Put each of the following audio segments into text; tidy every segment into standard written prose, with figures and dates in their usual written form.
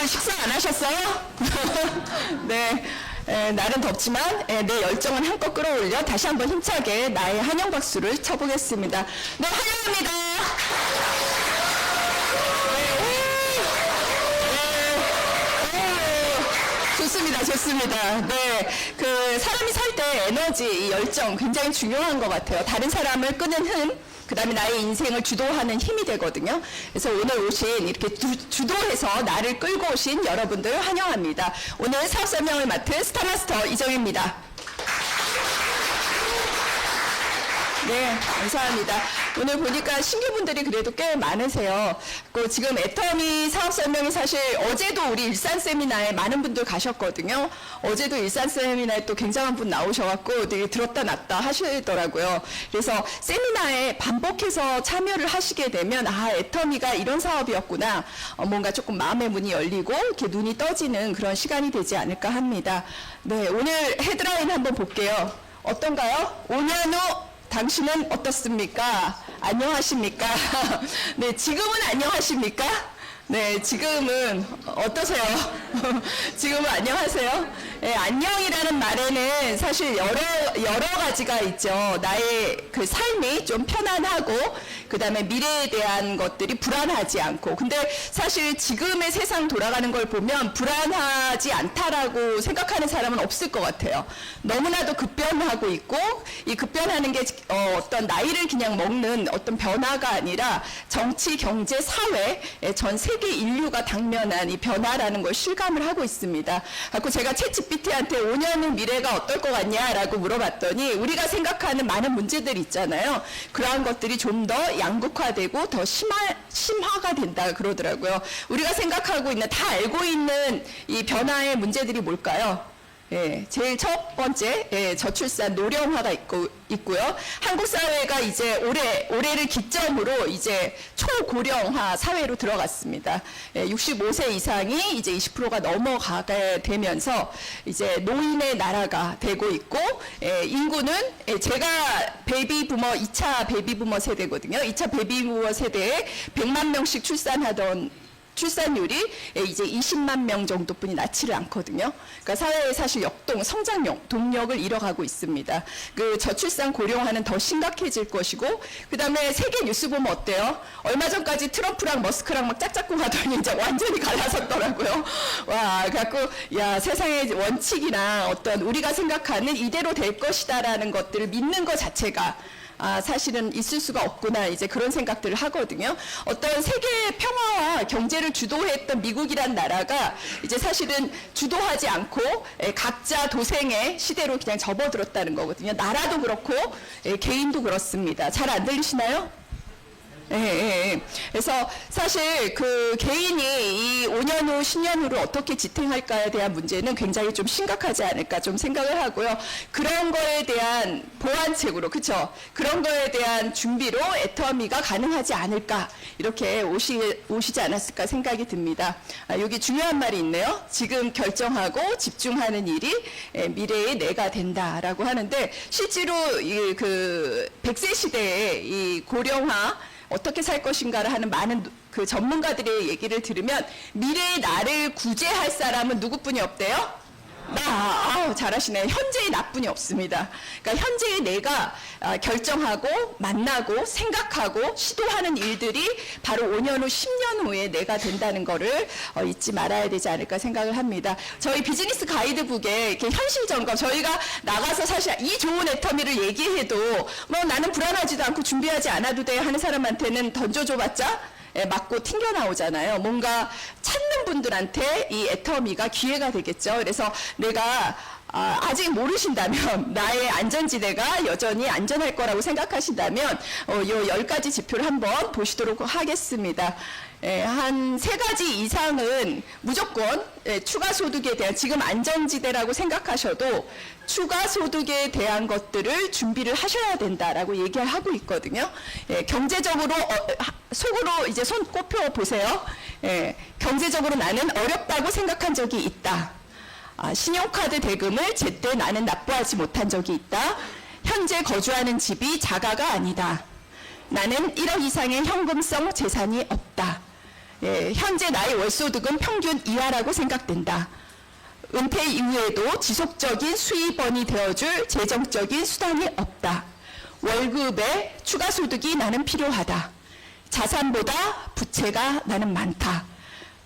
식사 안 하셨어요? 네. 날은 덥지만 내 열정은 한껏 끌어올려 다시 한번 힘차게 나의 환영 박수를 쳐보겠습니다. 네, 환영합니다. 좋습니다. 좋습니다. 네. 사람이 살 때 에너지, 열정 굉장히 중요한 것 같아요. 다른 사람을 끄는 힘, 그 다음에 나의 인생을 주도하는 힘이 되거든요. 그래서 오늘 오신 이렇게 주도해서 나를 끌고 오신 여러분들 환영합니다. 오늘 사업 설명을 맡은 스타마스터 이정희입니다. 네, 감사합니다. 오늘 보니까 신규분들이 그래도 꽤 많으세요. 지금 애터미 사업 설명이 사실 어제도 우리 일산 세미나에 많은 분들 가셨거든요. 어제도 일산 세미나에 또 굉장한 분 나오셔갖고 되게 들었다 놨다 하시더라고요. 그래서 세미나에 반복해서 참여를 하시게 되면 애터미가 이런 사업이었구나. 뭔가 조금 마음의 문이 열리고 이렇게 눈이 떠지는 그런 시간이 되지 않을까 합니다. 네, 오늘 헤드라인 한번 볼게요. 어떤가요? 5년 후 당신은 어떻습니까? 안녕하십니까? 네, 지금은 안녕하십니까? 네, 지금은 어떠세요? 지금은 안녕하세요? 네, 안녕이라는 말에는 사실 여러 가지가 있죠. 나의 삶이 좀 편안하고, 그 다음에 미래에 대한 것들이 불안하지 않고. 근데 사실 지금의 세상 돌아가는 걸 보면 불안하지 않다라고 생각하는 사람은 없을 것 같아요. 너무나도 급변하고 있고, 이 급변하는 게 어떤 나이를 그냥 먹는 어떤 변화가 아니라 정치, 경제, 사회, 전 세계 인류가 당면한 이 변화라는 걸 실감을 하고 있습니다. 그래서 제가 챗GPT한테 5년 후 미래가 어떨 것 같냐라고 물어봤더니 우리가 생각하는 많은 문제들 있잖아요. 그러한 것들이 좀 더 양극화되고 더 심화가 된다 그러더라고요. 우리가 생각하고 있는, 다 알고 있는 이 변화의 문제들이 뭘까요? 제일 첫 번째, 저출산 노령화가 있고요. 한국 사회가 이제 올해를 기점으로 이제 초고령화 사회로 들어갔습니다. 65세 이상이 이제 20%가 넘어가게 되면서 이제 노인의 나라가 되고 있고, 인구는 제가 베이비부머 2차 베이비부머 세대거든요. 2차 베이비부머 세대에 100만 명씩 출산율이 이제 20만 명 정도뿐이 낳지를 않거든요. 그러니까 사회의 사실 성장 동력을 잃어가고 있습니다. 저출산 고령화는 더 심각해질 것이고, 그 다음에 세계 뉴스 보면 어때요? 얼마 전까지 트럼프랑 머스크랑 막 짝짝꿍 하더니 이제 완전히 갈라섰더라고요. 와, 그래갖고 세상의 원칙이나 어떤 우리가 생각하는 이대로 될 것이다라는 것들을 믿는 것 자체가 사실은 있을 수가 없구나, 이제 그런 생각들을 하거든요. 어떤 세계 평화와 경제를 주도했던 미국이란 나라가 이제 사실은 주도하지 않고 각자 도생의 시대로 그냥 접어들었다는 거거든요. 나라도 그렇고 개인도 그렇습니다. 잘 안 들리시나요? 그래서 사실 개인이 이 5년 후, 10년 후를 어떻게 지탱할까에 대한 문제는 굉장히 좀 심각하지 않을까 좀 생각을 하고요. 그런 거에 대한 보완책으로, 그쵸? 그런 거에 대한 준비로 애터미가 가능하지 않을까, 이렇게 오시지 않았을까 생각이 듭니다. 여기 중요한 말이 있네요. 지금 결정하고 집중하는 일이 미래의 내가 된다라고 하는데, 실제로 100세 시대에 이 고령화, 어떻게 살 것인가를 하는 많은 전문가들의 얘기를 들으면 미래의 나를 구제할 사람은 누구뿐이 없대요? 잘하시네요. 현재의 나뿐이 없습니다. 그러니까 현재의 내가 결정하고 만나고 생각하고 시도하는 일들이 바로 5년 후, 10년 후에 내가 된다는 거를 잊지 말아야 되지 않을까 생각을 합니다. 저희 비즈니스 가이드북에 이렇게 현실 점검, 저희가 나가서 사실 이 좋은 애터미를 얘기해도 나는 불안하지도 않고 준비하지 않아도 돼 하는 사람한테는 던져줘봤자 맞고 튕겨 나오잖아요. 뭔가 찾는 분들한테 이 애터미가 기회가 되겠죠. 그래서 내가 아직 모르신다면, 나의 안전지대가 여전히 안전할 거라고 생각하신다면 요 10가지 지표를 한번 보시도록 하겠습니다. 한 3가지 이상은 무조건 추가 소득에 대한, 지금 안전지대라고 생각하셔도 추가 소득에 대한 것들을 준비를 하셔야 된다라고 얘기하고 있거든요. 경제적으로 속으로 이제 손 꼽혀 보세요. 경제적으로 나는 어렵다고 생각한 적이 있다. 신용카드 대금을 제때 나는 납부하지 못한 적이 있다. 현재 거주하는 집이 자가가 아니다. 나는 1억 이상의 현금성 재산이 없다. 현재 나의 월소득은 평균 이하라고 생각된다. 은퇴 이후에도 지속적인 수입원이 되어줄 재정적인 수단이 없다. 월급에 추가 소득이 나는 필요하다. 자산보다 부채가 나는 많다.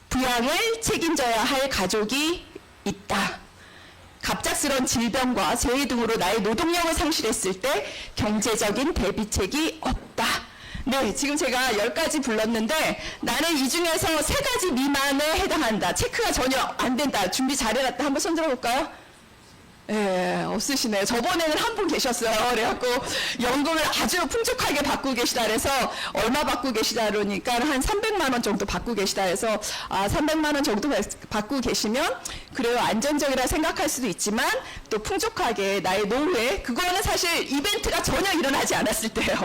부양을 책임져야 할 가족이 있다. 갑작스런 질병과 재해 등으로 나의 노동력을 상실했을 때 경제적인 대비책이 없다. 네, 지금 제가 10가지 불렀는데 나는 이 중에서 3가지 미만에 해당한다. 체크가 전혀 안 된다. 준비 잘해놨다. 한번 손 들어볼까요? 예, 없으시네요. 저번에는 한 분 계셨어요. 그래갖고 연금을 아주 풍족하게 받고 계시다 그래서 얼마 받고 계시다 그러니까 한 300만 원 정도 받고 계시다 해서 300만 원 정도 받고 계시면 그래요. 안정적이라 생각할 수도 있지만 또 풍족하게 나의 노후에 그거는 사실 이벤트가 전혀 일어나지 않았을 때예요.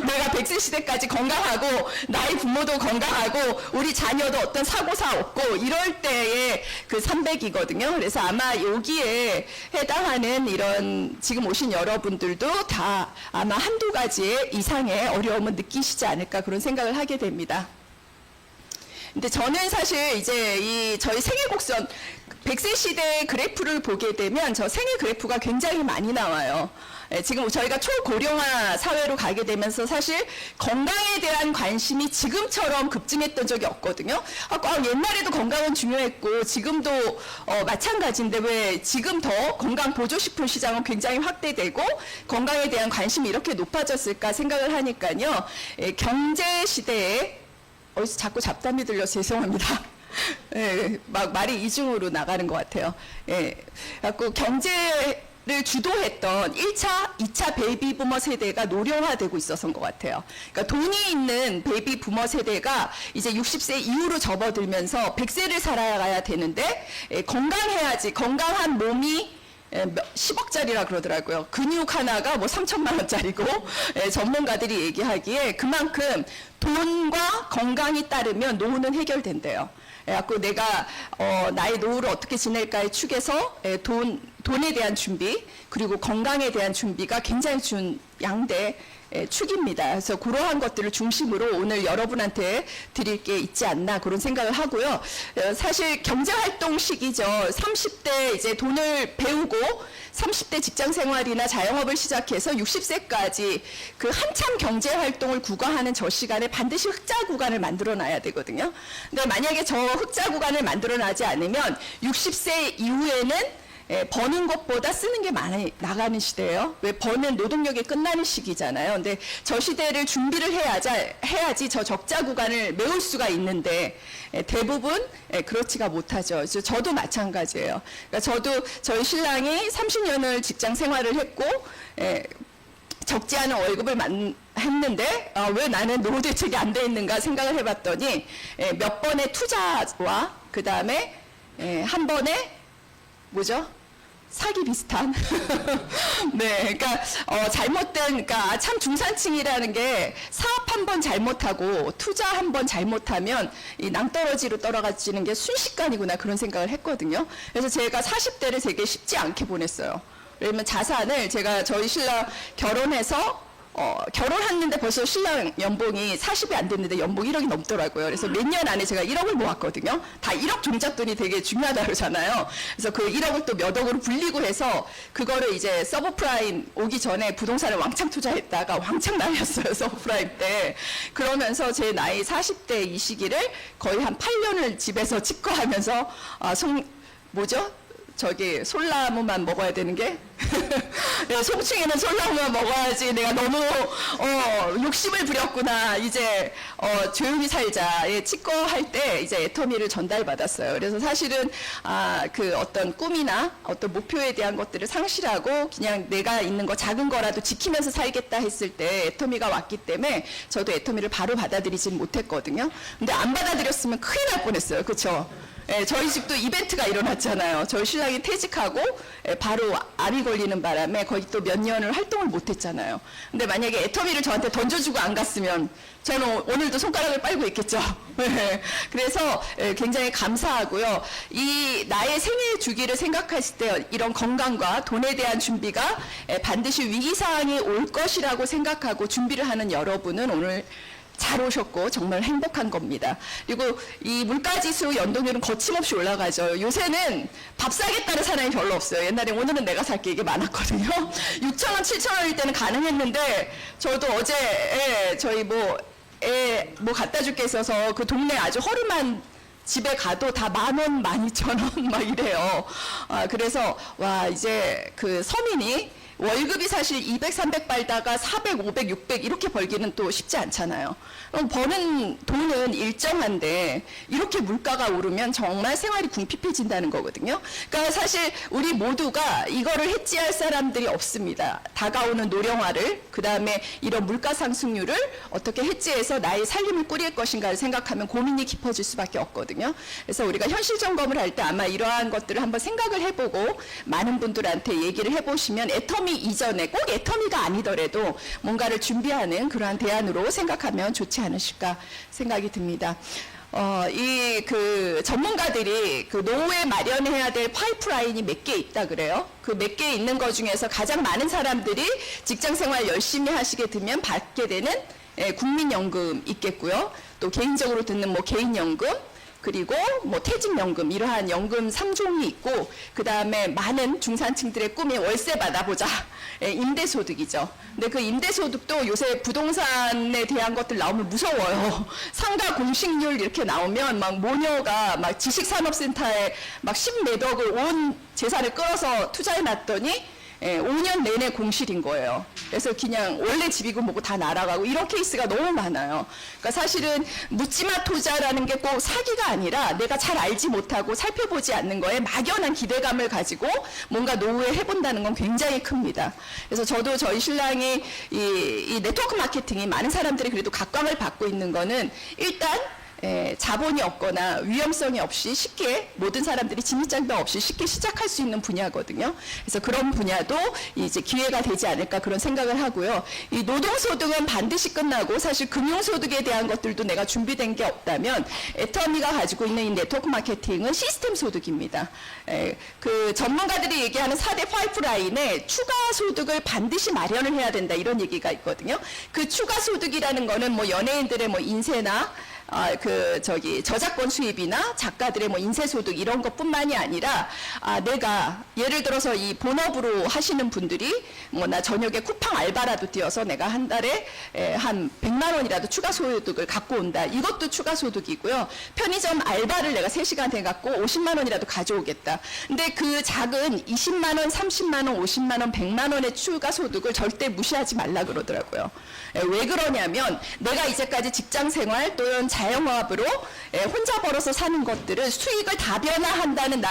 내가 100세 시대까지 건강하고 나의 부모도 건강하고 우리 자녀도 어떤 사고사 없고 이럴 때의 그 300이거든요. 그래서 아마 여기에 해당하는 이런 지금 오신 여러분들도 다 아마 한두 가지 이상의 어려움을 느끼시지 않을까 그런 생각을 하게 됩니다. 근데 저는 사실 이제 저희 생애곡선 100세 시대 그래프를 보게 되면 저 생애 그래프가 굉장히 많이 나와요. 지금 저희가 초고령화 사회로 가게 되면서 사실 건강에 대한 관심이 지금처럼 급증했던 적이 없거든요. 옛날에도 건강은 중요했고 지금도 마찬가지인데 왜 지금 더 건강 보조식품 시장은 굉장히 확대되고 건강에 대한 관심이 이렇게 높아졌을까 생각을 하니까요. 경제 시대에 어디서 자꾸 잡담이 들려서 죄송합니다. 막 말이 이중으로 나가는 것 같아요. 그래갖고 경제를 주도했던 1차, 2차 베이비 부머 세대가 노령화되고 있어서인 것 같아요. 그러니까 돈이 있는 베이비 부머 세대가 이제 60세 이후로 접어들면서 100세를 살아가야 되는데 건강해야지 건강한 몸이 10억짜리라 그러더라고요. 근육 하나가 뭐 3천만 원짜리고 전문가들이 얘기하기에 그만큼 돈과 건강이 따르면 노후는 해결된대요. 그래갖고 내가 나의 노후를 어떻게 지낼까의 축에서 돈에 대한 준비 그리고 건강에 대한 준비가 굉장히 양대 축입니다. 그래서 그러한 것들을 중심으로 오늘 여러분한테 드릴 게 있지 않나 그런 생각을 하고요. 사실 경제활동 시기죠. 30대 이제 돈을 배우고 30대 직장 생활이나 자영업을 시작해서 60세까지 그 한참 경제활동을 구가하는 저 시간에 반드시 흑자 구간을 만들어 놔야 되거든요. 근데 만약에 저 흑자 구간을 만들어 놔지 않으면 60세 이후에는 버는 것보다 쓰는 게 많이 나가는 시대예요. 왜 버는 노동력이 끝나는 시기잖아요. 근데 저 시대를 준비를 해야지 저 적자 구간을 메울 수가 있는데 대부분 그렇지가 못하죠. 그래서 저도 마찬가지예요. 그러니까 저도 저희 신랑이 30년을 직장 생활을 했고 적지 않은 월급을 했는데 왜 나는 노후 대책이 안 돼 있는가 생각을 해봤더니 몇 번의 투자와 그 다음에 한 번에 뭐죠? 사기 비슷한. 네, 그러니까 잘못된, 그러니까 참 중산층이라는 게 사업 한 번 잘못하고 투자 한 번 잘못하면 이 낭떠러지로 떨어지는 게 순식간이구나 그런 생각을 했거든요. 그래서 제가 40대를 되게 쉽지 않게 보냈어요. 왜냐면 자산을 제가 저희 신랑 결혼해서 결혼했는데 벌써 신랑 연봉이 40이 안 됐는데 연봉 1억이 넘더라고요. 그래서 몇 년 안에 제가 1억을 모았거든요. 다 1억 종잣돈이 되게 중요하다 그러잖아요. 그래서 그 1억을 또 몇 억으로 불리고 해서 그거를 이제 서브프라임 오기 전에 부동산을 왕창 투자했다가 왕창 날렸어요. 서브프라임 때. 그러면서 제 나이 40대 이 시기를 거의 한 8년을 집에서 치과하면서 저기 솔나무만 먹어야 되는 게 송충이는 솔나무만 먹어야지 내가 너무 욕심을 부렸구나 이제 조용히 살자 치과할 때 이제 애터미를 전달받았어요. 그래서 사실은 그 어떤 꿈이나 어떤 목표에 대한 것들을 상실하고 그냥 내가 있는 거 작은 거라도 지키면서 살겠다 했을 때 애터미가 왔기 때문에 저도 애터미를 바로 받아들이진 못했거든요. 근데 안 받아들였으면 큰일 날 뻔했어요. 그렇죠? 저희 집도 이벤트가 일어났잖아요. 저희 신랑이 퇴직하고 바로 암이 걸리는 바람에 거의 또 몇 년을 활동을 못했잖아요. 근데 만약에 애터미를 저한테 던져주고 안 갔으면 저는 오늘도 손가락을 빨고 있겠죠. 그래서 굉장히 감사하고요. 이 나의 생애 주기를 생각했을 때 이런 건강과 돈에 대한 준비가 반드시 위기사항이 올 것이라고 생각하고 준비를 하는 여러분은 오늘 잘 오셨고 정말 행복한 겁니다. 그리고 이 물가지수 연동률은 거침없이 올라가죠. 요새는 밥 사겠다는 사람이 별로 없어요. 옛날에 오늘은 내가 살게 이게 많았거든요. 6,000원, 7,000원일 때는 가능했는데 저도 어제 저희 뭐 갖다 줄 게 있어서 그 동네 아주 허름한 집에 가도 다 10,000원, 12,000원 막 이래요. 그래서 와 이제 그 서민이 월급이 사실 200, 300 벌다가 400, 500, 600 이렇게 벌기는 또 쉽지 않잖아요. 그럼 버는 돈은 일정한데 이렇게 물가가 오르면 정말 생활이 궁핍해진다는 거거든요. 그러니까 사실 우리 모두가 이거를 해지할 사람들이 없습니다. 다가오는 노령화를, 그 다음에 이런 물가 상승률을 어떻게 해지해서 나의 살림을 꾸릴 것인가를 생각하면 고민이 깊어질 수밖에 없거든요. 그래서 우리가 현실 점검을 할 때 아마 이러한 것들을 한번 생각을 해보고 많은 분들한테 얘기를 해보시면 애터미 이전에 꼭 애터미가 아니더라도 뭔가를 준비하는 그러한 대안으로 생각하면 좋지 않으실까 생각이 듭니다. 이 그 전문가들이 그 노후에 마련해야 될 파이프라인이 몇 개 있다 그래요. 그 몇 개 있는 것 중에서 가장 많은 사람들이 직장 생활 열심히 하시게 되면 받게 되는 국민연금 있겠고요. 또 개인적으로 듣는 뭐 개인연금, 그리고 뭐 퇴직연금, 이러한 연금 3종이 있고, 그 다음에 많은 중산층들의 꿈이 월세 받아보자, 임대소득이죠. 근데 그 임대소득도 요새 부동산에 대한 것들 나오면 무서워요. 상가 공시률 이렇게 나오면 막 모녀가 막 지식산업센터에 막 10몇억을 온 재산을 끌어서 투자해 놨더니 5년 내내 공실인 거예요. 그래서 그냥 원래 집이고 뭐고 다 날아가고 이런 케이스가 너무 많아요. 그러니까 사실은 묻지마 투자라는 게 꼭 사기가 아니라 내가 잘 알지 못하고 살펴보지 않는 거에 막연한 기대감을 가지고 뭔가 노후에 해본다는 건 굉장히 큽니다. 그래서 저도 저희 신랑이 이 네트워크 마케팅이 많은 사람들이 그래도 각광을 받고 있는 거는 일단 자본이 없거나 위험성이 없이 쉽게 모든 사람들이 진입장벽 없이 쉽게 시작할 수 있는 분야거든요. 그래서 그런 분야도 이제 기회가 되지 않을까 그런 생각을 하고요. 이 노동소득은 반드시 끝나고 사실 금융소득에 대한 것들도 내가 준비된 게 없다면 애터미가 가지고 있는 이 네트워크 마케팅은 시스템 소득입니다. 그 전문가들이 얘기하는 4대 파이프라인에 추가 소득을 반드시 마련을 해야 된다 이런 얘기가 있거든요. 그 추가 소득이라는 거는 뭐 연예인들의 뭐 인세나 저작권 수입이나 작가들의 뭐 인쇄소득 이런 것뿐만이 아니라 내가 예를 들어서 이 본업으로 하시는 분들이 뭐 나 저녁에 쿠팡 알바라도 뛰어서 내가 한 달에 한 100만 원이라도 추가 소득을 갖고 온다. 이것도 추가 소득이고요. 편의점 알바를 내가 3시간 해 갖고 50만 원이라도 가져오겠다. 근데 그 작은 20만 원, 30만 원, 50만 원, 100만 원의 추가 소득을 절대 무시하지 말라 그러더라고요. 왜 그러냐면 내가 이제까지 직장 생활 또는 자영업으로 혼자 벌어서 사는 것들은 수익을 다변화한다는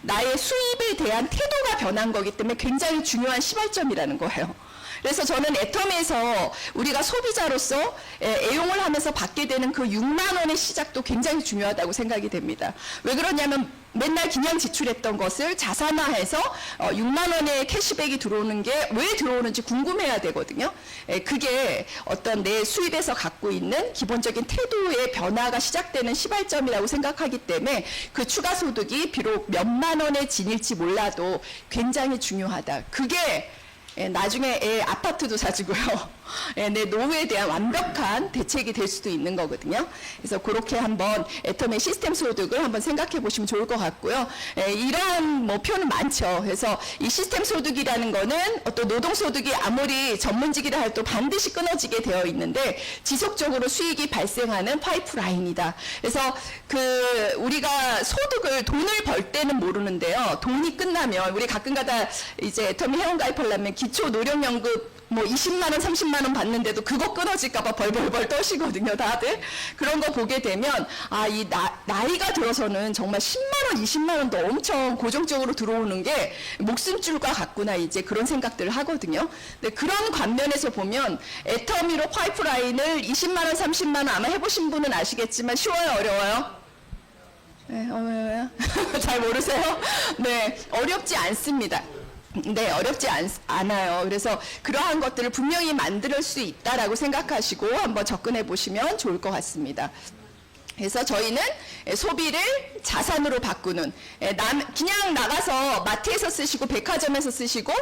나의 수입에 대한 태도가 변한 거기 때문에 굉장히 중요한 시발점이라는 거예요. 그래서 저는 애텀에서 우리가 소비자로서 애용을 하면서 받게 되는 그 6만 원의 시작도 굉장히 중요하다고 생각이 됩니다. 왜 그러냐면 맨날 그냥 지출했던 것을 자산화해서 6만 원의 캐시백이 들어오는 게 왜 들어오는지 궁금해야 되거든요. 그게 어떤 내 수입에서 갖고 있는 기본적인 태도의 변화가 시작되는 시발점이라고 생각하기 때문에 그 추가 소득이 비록 몇만 원에 지닐지 몰라도 굉장히 중요하다. 그게 나중에 애 아파트도 사주고요. 내 노후에 대한 완벽한 대책이 될 수도 있는 거거든요. 그래서 그렇게 한번 애텀의 시스템 소득을 한번 생각해 보시면 좋을 것 같고요. 이러한 목표는 많죠. 그래서 이 시스템 소득이라는 거는 어떤 노동 소득이 아무리 전문직이라 해도 반드시 끊어지게 되어 있는데 지속적으로 수익이 발생하는 파이프라인이다. 그래서 우리가 돈을 벌 때는 모르는데요. 돈이 끝나면 우리 가끔가다 이제 애텀이 회원가입하려면 기초 노령연금 뭐 20만 원, 30만 원 받는데도 그거 끊어질까봐 벌벌벌 떠시거든요, 다들. 그런 거 보게 되면, 나이가 들어서는 정말 10만 원, 20만 원도 엄청 고정적으로 들어오는 게 목숨줄과 같구나, 이제 그런 생각들을 하거든요. 근데 그런 관면에서 보면, 애터미로 파이프라인을 20만 원, 30만 원 아마 해보신 분은 아시겠지만 쉬워요, 어려워요? 네, 잘 모르세요? 네, 어렵지 않습니다. 네, 어렵지 않아요. 그래서 그러한 것들을 분명히 만들 수 있다라고 생각하시고 한번 접근해 보시면 좋을 것 같습니다. 그래서 저희는 소비를 자산으로 바꾸는, 그냥 나가서 마트에서 쓰시고 백화점에서 쓰시고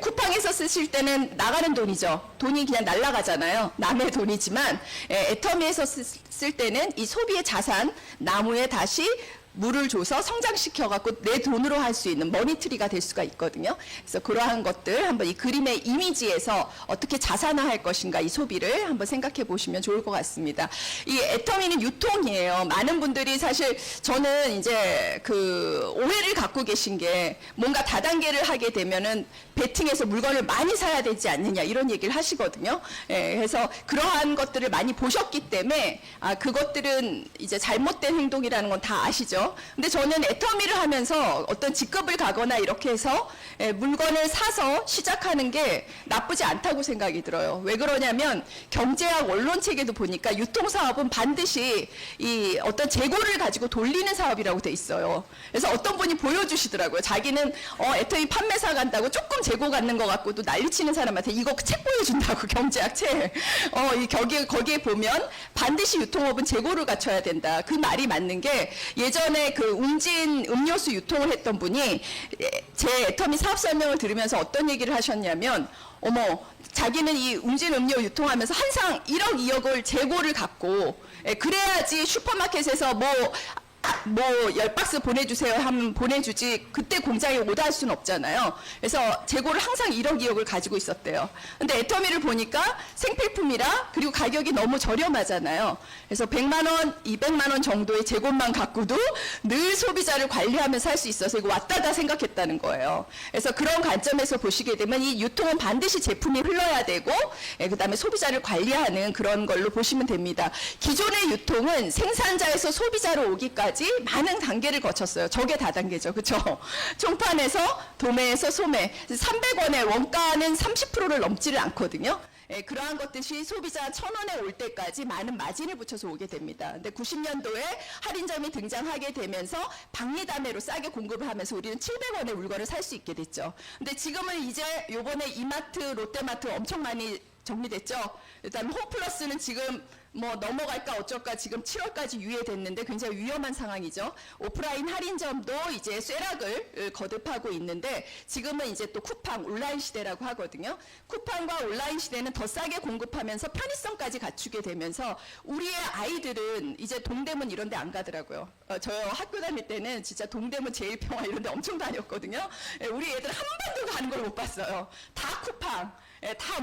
쿠팡에서 쓰실 때는 나가는 돈이죠. 돈이 그냥 날아가잖아요. 남의 돈이지만 애터미에서 쓸 때는 이 소비의 자산, 나무에 다시 물을 줘서 성장시켜갖고 내 돈으로 할 수 있는 머니트리가 될 수가 있거든요. 그래서 그러한 것들 한번 이 그림의 이미지에서 어떻게 자산화할 것인가 이 소비를 한번 생각해 보시면 좋을 것 같습니다. 이 애터미는 유통이에요. 많은 분들이 사실 저는 이제 그 오해를 갖고 계신 게 뭔가 다단계를 하게 되면은 베팅해서 물건을 많이 사야 되지 않느냐 이런 얘기를 하시거든요. 그래서 그러한 것들을 많이 보셨기 때문에 그것들은 이제 잘못된 행동이라는 건 다 아시죠. 근데 저는 애터미를 하면서 어떤 직급을 가거나 이렇게 해서 물건을 사서 시작하는 게 나쁘지 않다고 생각이 들어요. 왜 그러냐면 경제학 원론책에도 보니까 유통사업은 반드시 이 어떤 재고를 가지고 돌리는 사업이라고 돼 있어요. 그래서 어떤 분이 보여주시더라고요. 자기는 애터미 판매사 간다고 조금 재고 갖는 것 같고도 난리치는 사람한테 이거 책 보여준다고 경제학 책. 거기에 보면 반드시 유통업은 재고를 갖춰야 된다. 그 말이 맞는 게 예전에 그 웅진 음료수 유통을 했던 분이 제 애터미 사업 설명을 들으면서 어떤 얘기를 하셨냐면 자기는 이 웅진 음료 유통하면서 항상 1억 2억을 재고를 갖고 그래야지 슈퍼마켓에서 뭐 10박스 보내주세요 하면 보내주지 그때 공장에 오다 할 수는 없잖아요. 그래서 재고를 항상 1억 2억을 가지고 있었대요. 근데 애터미를 보니까 생필품이라 그리고 가격이 너무 저렴하잖아요. 그래서 100만 원, 200만 원 정도의 재고만 갖고도 늘 소비자를 관리하면서 할 수 있어서 이거 왔다다 생각했다는 거예요. 그래서 그런 관점에서 보시게 되면 이 유통은 반드시 제품이 흘러야 되고 그다음에 소비자를 관리하는 그런 걸로 보시면 됩니다. 기존의 유통은 생산자에서 소비자로 오기까지 많은 단계를 거쳤어요. 저게 다단계죠. 그렇죠? 총판에서 도매에서 소매. 300원의 원가는 30%를 넘지를 않거든요. 그러한 것들이 소비자 1,000원에 올 때까지 많은 마진을 붙여서 오게 됩니다. 근데 90년도에 할인점이 등장하게 되면서 박리담회로 싸게 공급을 하면서 우리는 700원에 물건을 살 수 있게 됐죠. 근데 지금은 이제 요번에 이마트, 롯데마트 엄청 많이 정리됐죠. 일단 홈플러스는 지금 뭐 넘어갈까 어쩔까 지금 7월까지 유예됐는데 굉장히 위험한 상황이죠. 오프라인 할인점도 이제 쇠락을 거듭하고 있는데 지금은 이제 또 쿠팡 온라인 시대라고 하거든요. 쿠팡과 온라인 시대는 더 싸게 공급하면서 편의성까지 갖추게 되면서 우리의 아이들은 이제 동대문 이런 데 안 가더라고요. 저 학교 다닐 때는 진짜 동대문 제일평화 이런 데 엄청 다녔거든요. 우리 애들 한 번도 가는 걸 못 봤어요. 다 쿠팡. 다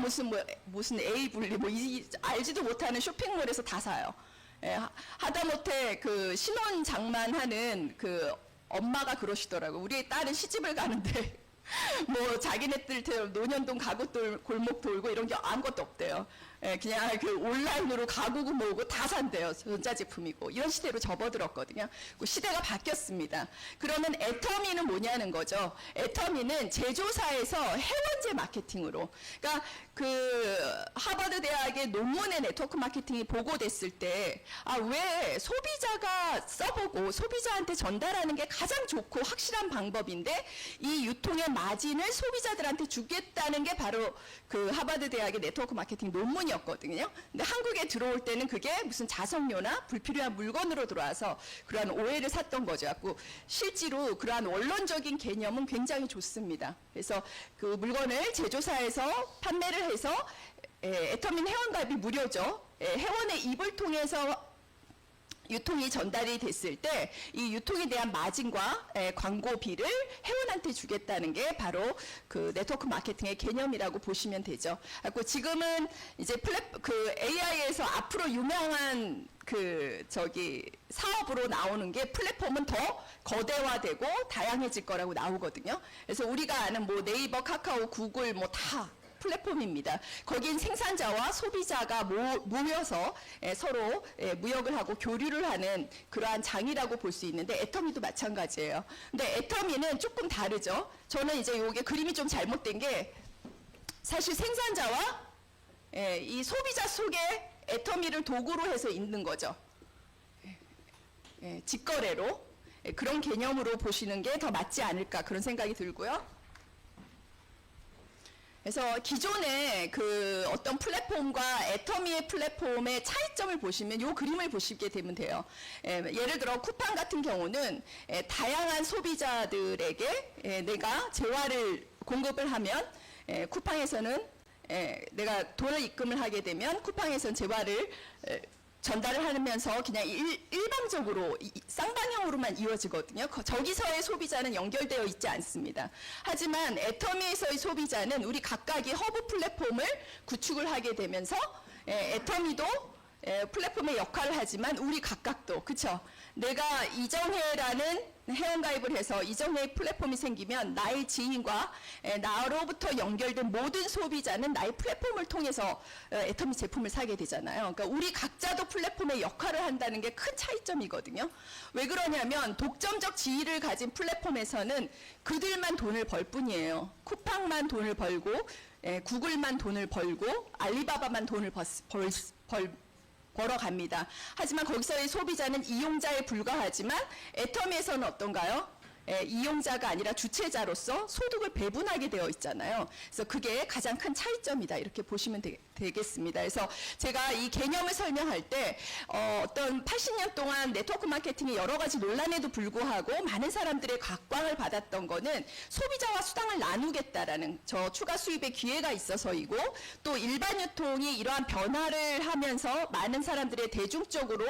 무슨 에이블리 알지도 못하는 쇼핑몰에서 다 사요. 하다못해 그 신혼 장만하는 그 엄마가 그러시더라고. 우리 딸은 시집을 가는데 뭐 자기네들 노년동 가구 골목 돌고 이런 게 아무것도 없대요. 그냥 그 온라인으로 가구고 뭐고 다 산대요. 전자제품이고 이런 시대로 접어들었거든요. 그 시대가 바뀌었습니다. 그러면 애터미는 뭐냐는 거죠. 애터미는 제조사에서 해원제 마케팅으로, 그러니까 그 하버드 대학의 논문의 네트워크 마케팅이 보고됐을 때 왜 소비자가 써보고 소비자한테 전달하는 게 가장 좋고 확실한 방법인데 이 유통의 마진을 소비자들한테 주겠다는 게 바로 그 하버드 대학의 네트워크 마케팅 논문이었거든요. 근데 한국에 들어올 때는 그게 무슨 자석료나 불필요한 물건으로 들어와서 그러한 오해를 샀던 거죠. 갖고 실제로 그러한 원론적인 개념은 굉장히 좋습니다. 그래서 그 물건을 제조사에서 판매를 해서 애터미는 회원가입이 무료죠. 회원의 입을 통해서 유통이 전달이 됐을 때 이 유통에 대한 마진과 광고비를 회원한테 주겠다는 게 바로 그 네트워크 마케팅의 개념이라고 보시면 되죠. 그리고 지금은 이제 그 AI에서 앞으로 유명한 사업으로 나오는 게 플랫폼은 더 거대화되고 다양해질 거라고 나오거든요. 그래서 우리가 아는 뭐 네이버, 카카오, 구글 뭐 다 플랫폼입니다. 거긴 생산자와 소비자가 모여서 서로 무역을 하고 교류를 하는 그러한 장이라고 볼 수 있는데 애터미도 마찬가지예요. 근데 애터미는 조금 다르죠. 저는 이제 이게 그림이 좀 잘못된 게 사실 생산자와 이 소비자 속에 애터미를 도구로 해서 있는 거죠. 직거래로 그런 개념으로 보시는 게 더 맞지 않을까 그런 생각이 들고요. 그래서 기존의 그 어떤 플랫폼과 애터미의 플랫폼의 차이점을 보시면 이 그림을 보시게 되면 돼요. 예를 들어 쿠팡 같은 경우는 다양한 소비자들에게 내가 재화를 공급을 하면 쿠팡에서는 내가 돈을 입금을 하게 되면 쿠팡에서는 재화를 전달을 하면서 그냥 일방적으로 쌍방향으로만 이루어지거든요. 저기서의 소비자는 연결되어 있지 않습니다. 하지만 애터미에서의 소비자는 우리 각각이 허브 플랫폼을 구축을 하게 되면서 애터미도 플랫폼의 역할을 하지만 우리 각각도 그쵸? 내가 이정혜라는 회원가입을 해서 이정혜의 플랫폼이 생기면 나의 지인과 나로부터 연결된 모든 소비자는 나의 플랫폼을 통해서 애터미 제품을 사게 되잖아요. 그러니까 우리 각자도 플랫폼의 역할을 한다는 게 큰 차이점이거든요. 왜 그러냐면 독점적 지위를 가진 플랫폼에서는 그들만 돈을 벌 뿐이에요. 쿠팡만 돈을 벌고 구글만 돈을 벌고 알리바바만 돈을 벌어갑니다. 하지만 거기서의 소비자는 이용자에 불과하지만 애터미에서는 어떤가요? 이용자가 아니라 주체자로서 소득을 배분하게 되어 있잖아요. 그래서 그게 가장 큰 차이점이다. 이렇게 보시면 되겠습니다. 그래서 제가 이 개념을 설명할 때 어떤 80년 동안 네트워크 마케팅의 여러 가지 논란에도 불구하고 많은 사람들의 각광을 받았던 거는 소비자와 수당을 나누겠다라는 저 추가 수입의 기회가 있어서이고 또 일반 유통이 이러한 변화를 하면서 많은 사람들의 대중적으로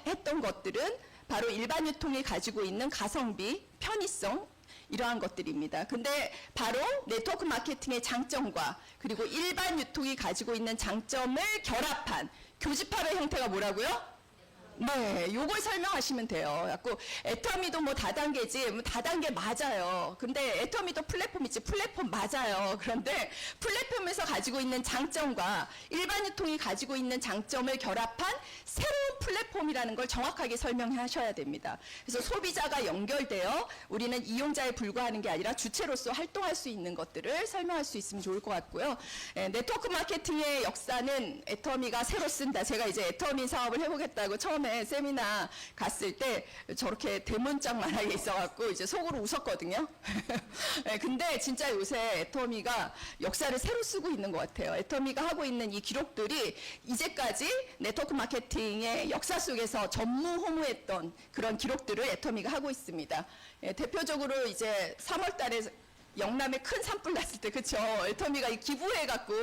했던 것들은 바로 일반 유통이 가지고 있는 가성비, 편의성 이러한 것들입니다. 근데 바로 네트워크 마케팅의 장점과 그리고 일반 유통이 가지고 있는 장점을 결합한 교집합의 형태가 뭐라고요? 네, 요걸 설명하시면 돼요. 갖고 애터미도 뭐 다단계지, 뭐 다단계 맞아요. 근데 애터미도 플랫폼이지, 플랫폼 맞아요. 그런데 플랫폼에서 가지고 있는 장점과 일반 유통이 가지고 있는 장점을 결합한 새로운 플랫폼이라는 걸 정확하게 설명하셔야 됩니다. 그래서 소비자가 연결되어 우리는 이용자에 불과하는 게 아니라 주체로서 활동할 수 있는 것들을 설명할 수 있으면 좋을 것 같고요. 네트워크 마케팅의 역사는 애터미가 새로 쓴다. 제가 이제 애터미 사업을 해보겠다고 처음에 세미나 갔을 때 저렇게 대문짝만하게 있어갖고 이제 속으로 웃었거든요. 근데 진짜 요새 애터미가 역사를 새로 쓰고 있는 것 같아요. 애터미가 하고 있는 이 기록들이 이제까지 네트워크 마케팅의 역사 속에서 전무후무했던 그런 기록들을 애터미가 하고 있습니다. 대표적으로 이제 3월 달에 영남에 큰 산불 났을 때 그쵸 애터미가 기부해갖고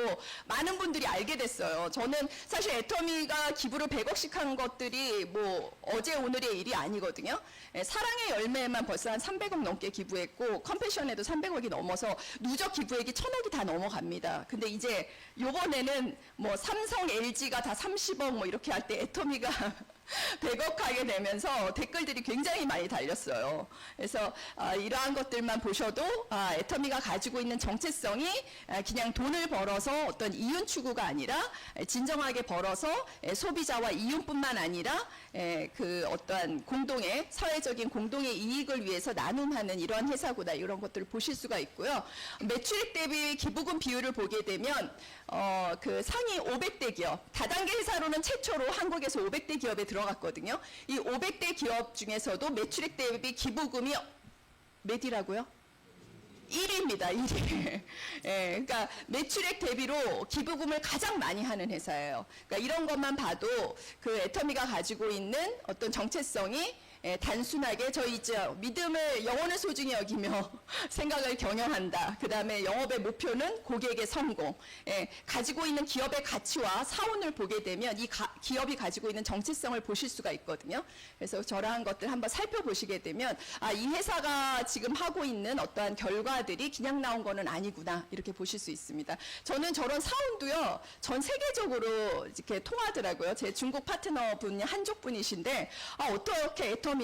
많은 분들이 알게 됐어요. 저는 사실 애터미가 기부를 100억씩 한 것들이 뭐 어제 오늘의 일이 아니거든요. 사랑의 열매만 벌써 한 300억 넘게 기부했고 컴패션에도 300억이 넘어서 누적 기부액이 1000억이 다 넘어갑니다. 근데 이제 요번에는 뭐 삼성, LG가 다 30억 뭐 이렇게 할 때 애터미가 100억 하게 되면서 댓글들이 굉장히 많이 달렸어요. 그래서 이러한 것들만 보셔도 애터미가 가지고 있는 정체성이 그냥 돈을 벌어서 어떤 이윤 추구가 아니라 진정하게 벌어서 소비자와 이윤뿐만 아니라 그 어떠한 공동의 사회적인 공동의 이익을 위해서 나눔하는 이런 회사구나 이런 것들을 보실 수가 있고요. 매출액 대비 기부금 비율을 보게 되면 그 상위 500대 기업 다단계 회사로는 최초로 한국에서 500대 기업에 들어갔거든요. 이 500대 기업 중에서도 매출액 대비 기부금이 몇이라고요? 1위입니다. 1위. 그러니까 매출액 대비로 기부금을 가장 많이 하는 회사예요. 그러니까 이런 것만 봐도 그 애터미가 가지고 있는 어떤 정체성이 단순하게 저희 이제 믿음을 영혼을 소중히 여기며 생각을 경영한다. 그 다음에 영업의 목표는 고객의 성공. 가지고 있는 기업의 가치와 사원을 보게 되면 이 기업이 가지고 있는 정체성을 보실 수가 있거든요. 그래서 저러한 것들 한번 살펴보시게 되면 이 회사가 지금 하고 있는 어떠한 결과들이 그냥 나온 거는 아니구나 이렇게 보실 수 있습니다. 저는 저런 사원도요. 전 세계적으로 이렇게 통하더라고요. 제 중국 파트너분이 한족 분이신데 어떻게 애터미를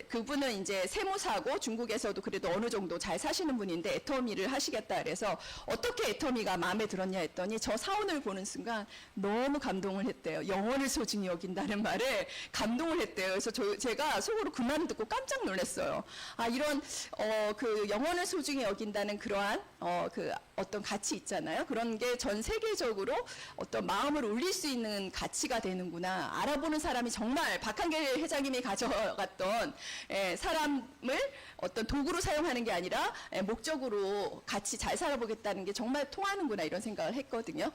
그분은 이제 세무사고 중국에서도 그래도 어느 정도 잘 사시는 분인데 애터미를 하시겠다 그래서 어떻게 애터미가 마음에 들었냐 했더니 저 사원을 보는 순간 너무 감동을 했대요. 영혼을 소중히 여긴다는 말에 감동을 했대요. 그래서 제가 속으로 그 말을 듣고 깜짝 놀랐어요. 이런 그 영혼을 소중히 여긴다는 그러한 그 어떤 가치 있잖아요. 그런 게 전 세계적으로 어떤 마음을 울릴 수 있는 가치가 되는구나. 알아보는 사람이 정말 박한길 회장님이 가져갔던 사람을 어떤 도구로 사용하는 게 아니라 목적으로 같이 잘 살아보겠다는 게 정말 통하는구나 이런 생각을 했거든요.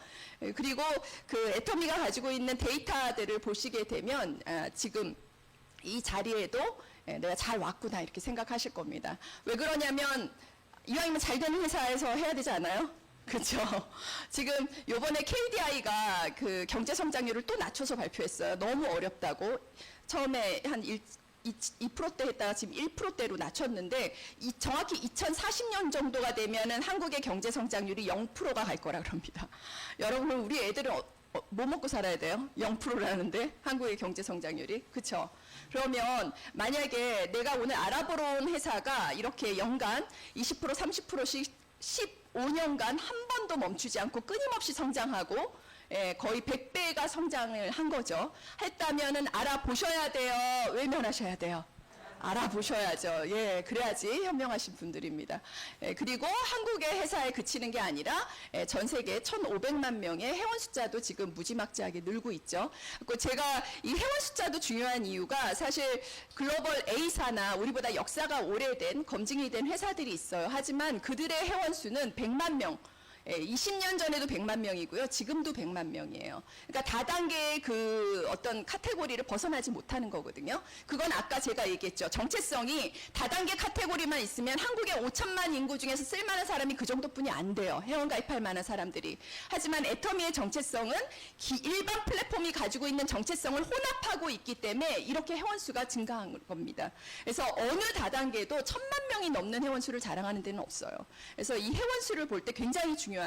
그리고 그 애터미가 가지고 있는 데이터들을 보시게 되면 지금 이 자리에도 내가 잘 왔구나 이렇게 생각하실 겁니다. 왜 그러냐면 이왕이면 잘 되는 회사에서 해야 되지 않아요? 그렇죠. 지금 요번에 KDI가 그 경제 성장률을 또 낮춰서 발표했어요. 너무 어렵다고. 처음에 한 2%대 했다가 지금 1%대로 낮췄는데 정확히 2040년 정도가 되면은 한국의 경제 성장률이 0%가 갈 거라 그럽니다. 여러분 우리 애들은 뭐 먹고 살아야 돼요? 0%라는데 한국의 경제 성장률이 그렇죠? 그러면 만약에 내가 오늘 알아보러 온 회사가 이렇게 연간 20% 30%씩 15년간 한 번도 멈추지 않고 끊임없이 성장하고 거의 100배가 성장을 한 거죠. 했다면은 알아보셔야 돼요. 외면하셔야 돼요. 알아보셔야죠. 예, 그래야지 현명하신 분들입니다. 그리고 한국의 회사에 그치는 게 아니라 전 세계 1,500만 명의 회원 숫자도 지금 무지막지하게 늘고 있죠. 그리고 제가 이 회원 숫자도 중요한 이유가 사실 글로벌 A사나 우리보다 역사가 오래된 검증이 된 회사들이 있어요. 하지만 그들의 회원 수는 100만 명. 20년 전에도 100만 명이고요. 지금도 100만 명이에요. 그러니까 다단계의 그 어떤 카테고리를 벗어나지 못하는 거거든요. 그건 아까 제가 얘기했죠. 정체성이 다단계 카테고리만 있으면 한국의 5천만 인구 중에서 쓸만한 사람이 그 정도뿐이 안 돼요. 회원 가입할 만한 사람들이. 하지만 애터미의 정체성은 일반 플랫폼이 가지고 있는 정체성을 혼합하고 있기 때문에 이렇게 회원 수가 증가한 겁니다. 그래서 어느 다단계도 1,000만 명이 넘는 회원 수를 자랑하는 데는 없어요. 그래서 이 회원 수를 볼 때 굉장히 중요하다.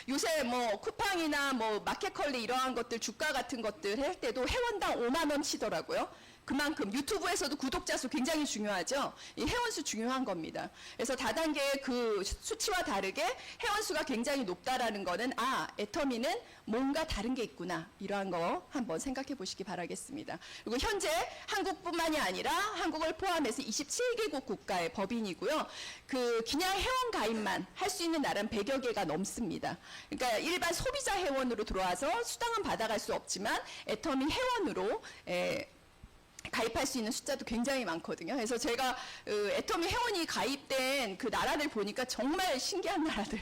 요새 뭐 쿠팡이나 뭐 마켓컬리 이러한 것들 주가 같은 것들 할 때도 회원당 5만 원 치더라고요. 그만큼 유튜브에서도 구독자 수 굉장히 중요하죠. 이 회원수 중요한 겁니다. 그래서 다단계의 그 수치와 다르게 회원수가 굉장히 높다라는 거는 애터미는 뭔가 다른 게 있구나. 이러한 거 한번 생각해 보시기 바라겠습니다. 그리고 현재 한국뿐만이 아니라 한국을 포함해서 27개국 국가의 법인이고요. 그냥 회원 가입만 할 수 있는 나라는 100여 개가 넘습니다. 그러니까 일반 소비자 회원으로 들어와서 수당은 받아갈 수 없지만 애터미 회원으로 가입할 수 있는 숫자도 굉장히 많거든요. 그래서 제가 애터미 회원이 가입된 그 나라를 보니까 정말 신기한 나라들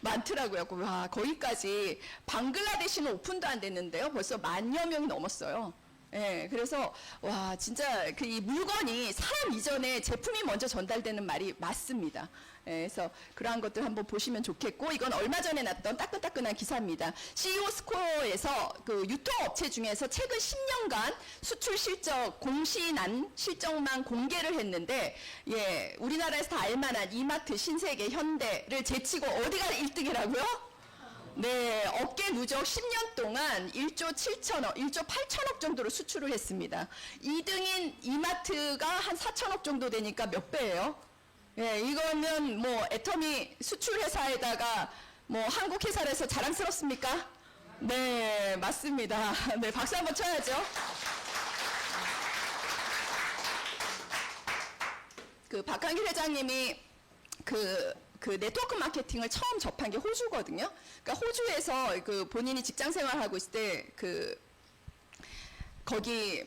많더라고요. 와, 거기까지 방글라데시는 오픈도 안 됐는데요. 벌써 10,000여 명이 넘었어요. 예, 그래서 와 진짜 그 이 물건이 사람 이전에 제품이 먼저 전달되는 말이 맞습니다. 예, 그래서 그러한 것들 한번 보시면 좋겠고 이건 얼마 전에 났던 따끈따끈한 기사입니다. CEO 스코어에서 그 유통업체 중에서 최근 10년간 수출 실적 공시난 실적만 공개를 했는데 우리나라에서 다 알만한 이마트, 신세계, 현대를 제치고 어디가 1등이라고요? 네, 업계 누적 10년 동안 1조 7천억, 1조 8천억 정도로 수출을 했습니다. 2등인 이마트가 한 4천억 정도 되니까 몇 배예요? 예, 이거는 뭐 애터미 수출 회사에다가 뭐 한국 회사라서 자랑스럽습니까? 네, 맞습니다. 네, 박수 한번 쳐야죠. 그 박한길 회장님이 그 네트워크 마케팅을 처음 접한 게 호주거든요. 그러니까 호주에서 그 본인이 직장 생활하고 있을 때 거기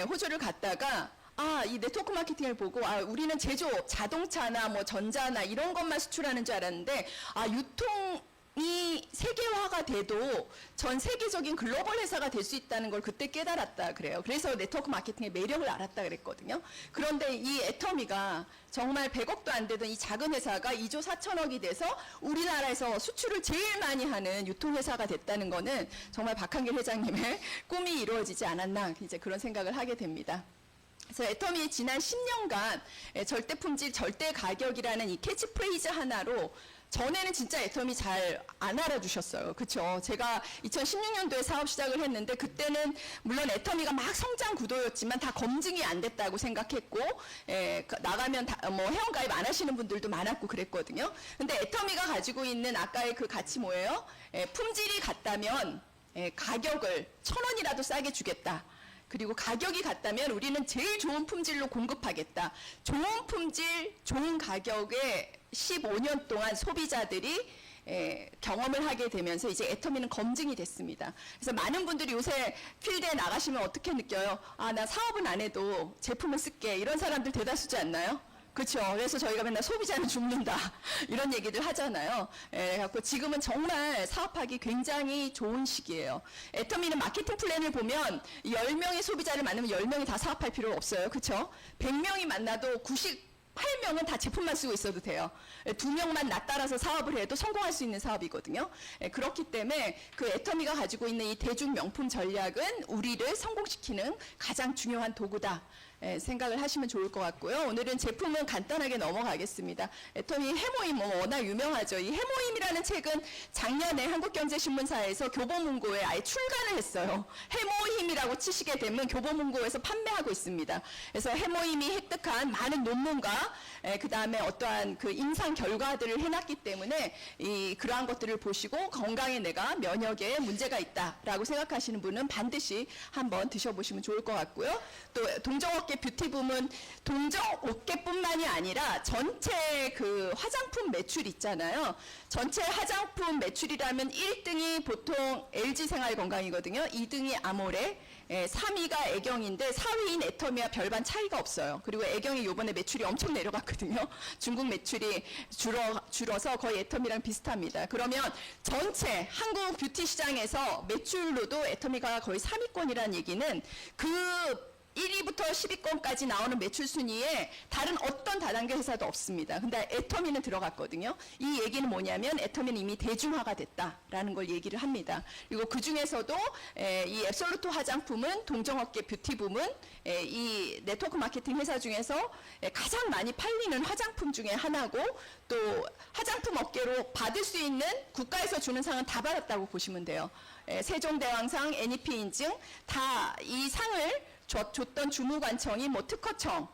호주를 갔다가 이 네트워크 마케팅을 보고 우리는 제조업, 자동차나 뭐 전자나 이런 것만 수출하는 줄 알았는데 유통이 세계화가 돼도 전 세계적인 글로벌 회사가 될 수 있다는 걸 그때 깨달았다 그래요. 그래서 네트워크 마케팅의 매력을 알았다 그랬거든요. 그런데 이 애터미가 정말 100억도 안 되던 이 작은 회사가 2조 4천억이 돼서 우리나라에서 수출을 제일 많이 하는 유통회사가 됐다는 거는 정말 박한길 회장님의 꿈이 이루어지지 않았나 이제 그런 생각을 하게 됩니다. 그래서 애터미 지난 10년간 절대 품질, 절대 가격이라는 이 캐치프레이즈 하나로 전에는 진짜 애터미 잘 안 알아주셨어요. 그렇죠? 제가 2016년도에 사업 시작을 했는데 그때는 물론 애터미가 막 성장 구도였지만 다 검증이 안 됐다고 생각했고 나가면 회원 가입 안 하시는 분들도 많았고 그랬거든요. 근데 애터미가 가지고 있는 아까의 그 가치 뭐예요? 품질이 같다면 가격을 1,000원이라도 싸게 주겠다. 그리고 가격이 같다면 우리는 제일 좋은 품질로 공급하겠다. 좋은 품질, 좋은 가격에 15년 동안 소비자들이 경험을 하게 되면서 이제 애터미는 검증이 됐습니다. 그래서 많은 분들이 요새 필드에 나가시면 어떻게 느껴요? 나 사업은 안 해도 제품을 쓸게. 이런 사람들 대다수지 않나요? 그렇죠. 그래서 저희가 맨날 소비자는 죽는다 이런 얘기들 하잖아요. 그래갖고 지금은 정말 사업하기 굉장히 좋은 시기예요. 애터미는 마케팅 플랜을 보면 10명의 소비자를 만나면 10명이 다 사업할 필요가 없어요. 그렇죠? 100명이 만나도 98명은 다 제품만 쓰고 있어도 돼요. 2명만 나 따라서 사업을 해도 성공할 수 있는 사업이거든요. 그렇기 때문에 그 애터미가 가지고 있는 이 대중 명품 전략은 우리를 성공시키는 가장 중요한 도구다. 생각을 하시면 좋을 것 같고요. 오늘은 제품은 간단하게 넘어가겠습니다. 애터미 해모임 워낙 유명하죠. 이 해모임이라는 책은 작년에 한국경제신문사에서 교보문고에 아예 출간을 했어요. 해모임이라고 치시게 되면 교보문고에서 판매하고 있습니다. 그래서 해모임이 획득한 많은 논문과 그 다음에 어떠한 그 임상 결과들을 해놨기 때문에 그러한 것들을 보시고 건강에 내가 면역에 문제가 있다라고 생각하시는 분은 반드시 한번 드셔보시면 좋을 것 같고요. 또 동정업계 뷰티붐은 동정업계뿐만이 아니라 전체 그 화장품 매출 있잖아요. 전체 화장품 매출이라면 1등이 보통 LG생활건강이거든요. 2등이 아모레, 3위가 애경인데 4위인 애터미와 별반 차이가 없어요. 그리고 애경이 이번에 매출이 엄청 내려갔거든요. 중국 매출이 줄어서 거의 애터미랑 비슷합니다. 그러면 전체 한국 뷰티 시장에서 매출로도 애터미가 거의 3위권이라는 얘기는 그 1위부터 10위권까지 나오는 매출 순위에 다른 어떤 다단계 회사도 없습니다. 근데 애터미는 들어갔거든요. 이 얘기는 뭐냐면 애터미는 이미 대중화가 됐다라는 걸 얘기를 합니다. 그리고 그 중에서도 이 앱솔루트 화장품은 동정업계 뷰티붐은 이 네트워크 마케팅 회사 중에서 가장 많이 팔리는 화장품 중에 하나고 또 화장품 업계로 받을 수 있는 국가에서 주는 상은 다 받았다고 보시면 돼요. 세종대왕상, NEP 인증 다 이 상을 줬던 주무관청이 뭐 특허청,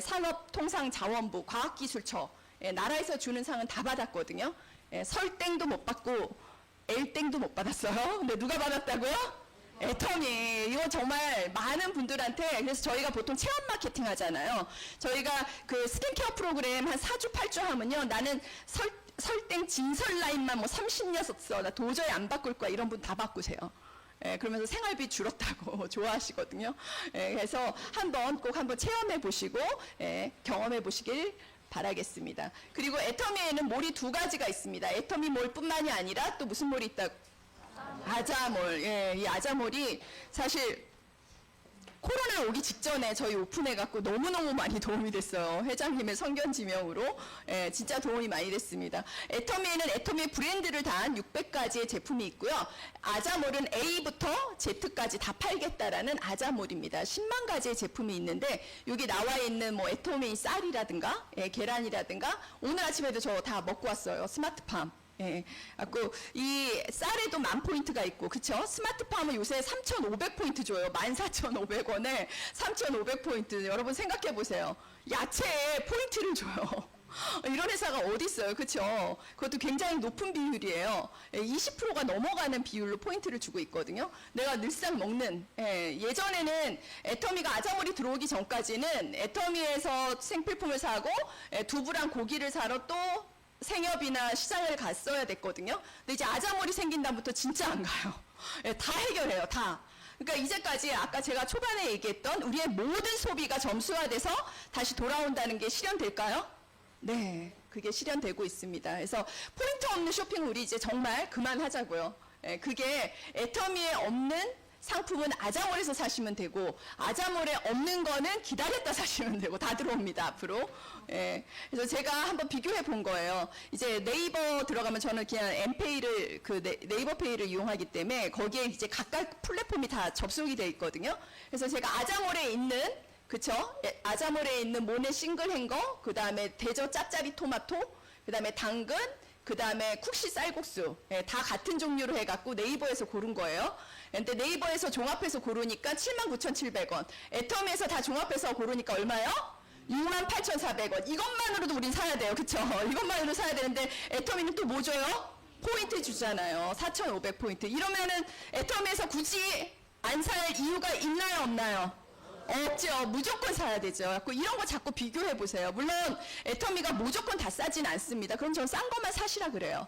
산업통상자원부, 과학기술처, 나라에서 주는 상은 다 받았거든요. 설땡도 못 받고 L땡도 못 받았어요. 근데 누가 받았다고요? 애터미. 이거 정말 많은 분들한테, 그래서 저희가 보통 체험 마케팅 하잖아요. 저희가 그 스킨케어 프로그램 한 4주, 8주 하면요. 나는 설땡 진설 라인만 뭐 30년 썼어. 나 도저히 안 바꿀 거야. 이런 분 다 바꾸세요. 그러면서 생활비 줄었다고 좋아하시거든요. 그래서 꼭 한번 체험해 보시고 경험해 보시길 바라겠습니다. 그리고 애터미에는 몰이 2가지가 있습니다. 애터미몰 뿐만이 아니라 또 무슨 몰이 있다고? 아자몰. 이 아자몰이 사실 코로나 오기 직전에 저희 오픈해갖고 너무너무 많이 도움이 됐어요. 회장님의 성견지명으로. 진짜 도움이 많이 됐습니다. 애터미에는 애터미 브랜드를 다 한 600가지의 제품이 있고요. 아자몰은 A부터 Z까지 다 팔겠다라는 아자몰입니다. 10만 가지의 제품이 있는데 여기 나와 있는 뭐 애터미 쌀이라든가 계란이라든가 오늘 아침에도 저 다 먹고 왔어요. 스마트팜. 이 쌀에도 10,000포인트가 있고, 그쵸? 스마트팜은 요새 3,500포인트 줘요. 14,500원에 3,500포인트. 여러분 생각해 보세요. 야채에 포인트를 줘요. 이런 회사가 어디 있어요, 그렇죠? 그것도 굉장히 높은 비율이에요. 20%가 넘어가는 비율로 포인트를 주고 있거든요. 내가 늘상 먹는 예전에는 애터미가 아자몰이 들어오기 전까지는 애터미에서 생필품을 사고 두부랑 고기를 사러 또 생협이나 시장을 갔어야 됐거든요. 근데 이제 아자몰이 생긴 다음부터 진짜 안 가요. 다 해결해요, 다. 그러니까 이제까지 아까 제가 초반에 얘기했던 우리의 모든 소비가 점수화돼서 다시 돌아온다는 게 실현될까요? 네, 그게 실현되고 있습니다. 그래서 포인트 없는 쇼핑은 우리 이제 정말 그만하자고요. 그게 애터미에 없는 상품은 아자몰에서 사시면 되고 아자몰에 없는 거는 기다렸다 사시면 되고 다 들어옵니다, 앞으로. 그래서 제가 한번 비교해 본 거예요. 이제 네이버 들어가면 저는 그냥 엠페이를 네이버 페이를 이용하기 때문에 거기에 이제 각각 플랫폼이 다 접속이 돼 있거든요. 그래서 제가 아자몰에 있는 그쵸? 아자몰에 있는 모네 싱글 행거, 그 다음에 대저 짭짜리 토마토, 그 다음에 당근, 그 다음에 쿡시 쌀국수 다 같은 종류로 해갖고 네이버에서 고른 거예요. 근데 네이버에서 종합해서 고르니까 79,700원. 애터미에서 다 종합해서 고르니까 얼마요? 68,400원. 이것만으로도 우린 사야 돼요. 그쵸? 이것만으로 사야 되는데 애터미는 또 뭐 줘요? 포인트 주잖아요. 4,500포인트. 이러면은 애터미에서 굳이 안 살 이유가 있나요? 없나요? 없죠. 무조건 사야 되죠. 이런 거 자꾸 비교해 보세요. 물론 애터미가 무조건 다 싸진 않습니다. 그럼 저는 싼 것만 사시라 그래요.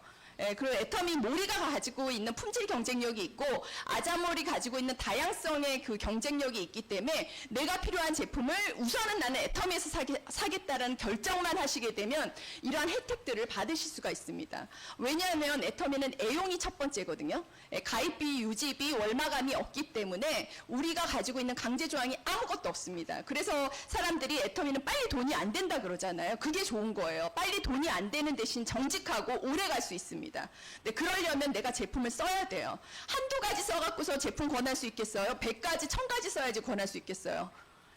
그리고 애터미 모리가 가지고 있는 품질 경쟁력이 있고 아자몰이 가지고 있는 다양성의 그 경쟁력이 있기 때문에 내가 필요한 제품을 우선은 나는 애터미에서 사겠다라는 결정만 하시게 되면 이러한 혜택들을 받으실 수가 있습니다. 왜냐하면 애터미는 애용이 첫 번째거든요. 가입비, 유지비, 월마감이 없기 때문에 우리가 가지고 있는 강제 조항이 아무것도 없습니다. 그래서 사람들이 애터미는 빨리 돈이 안 된다 그러잖아요. 그게 좋은 거예요. 빨리 돈이 안 되는 대신 정직하고 오래 갈 수 있습니다. 근데 그러려면 내가 제품을 써야 돼요. 한두 가지 써갖고서 제품 권할 수 있겠어요? 100가지, 1000가지 써야지 권할 수 있겠어요?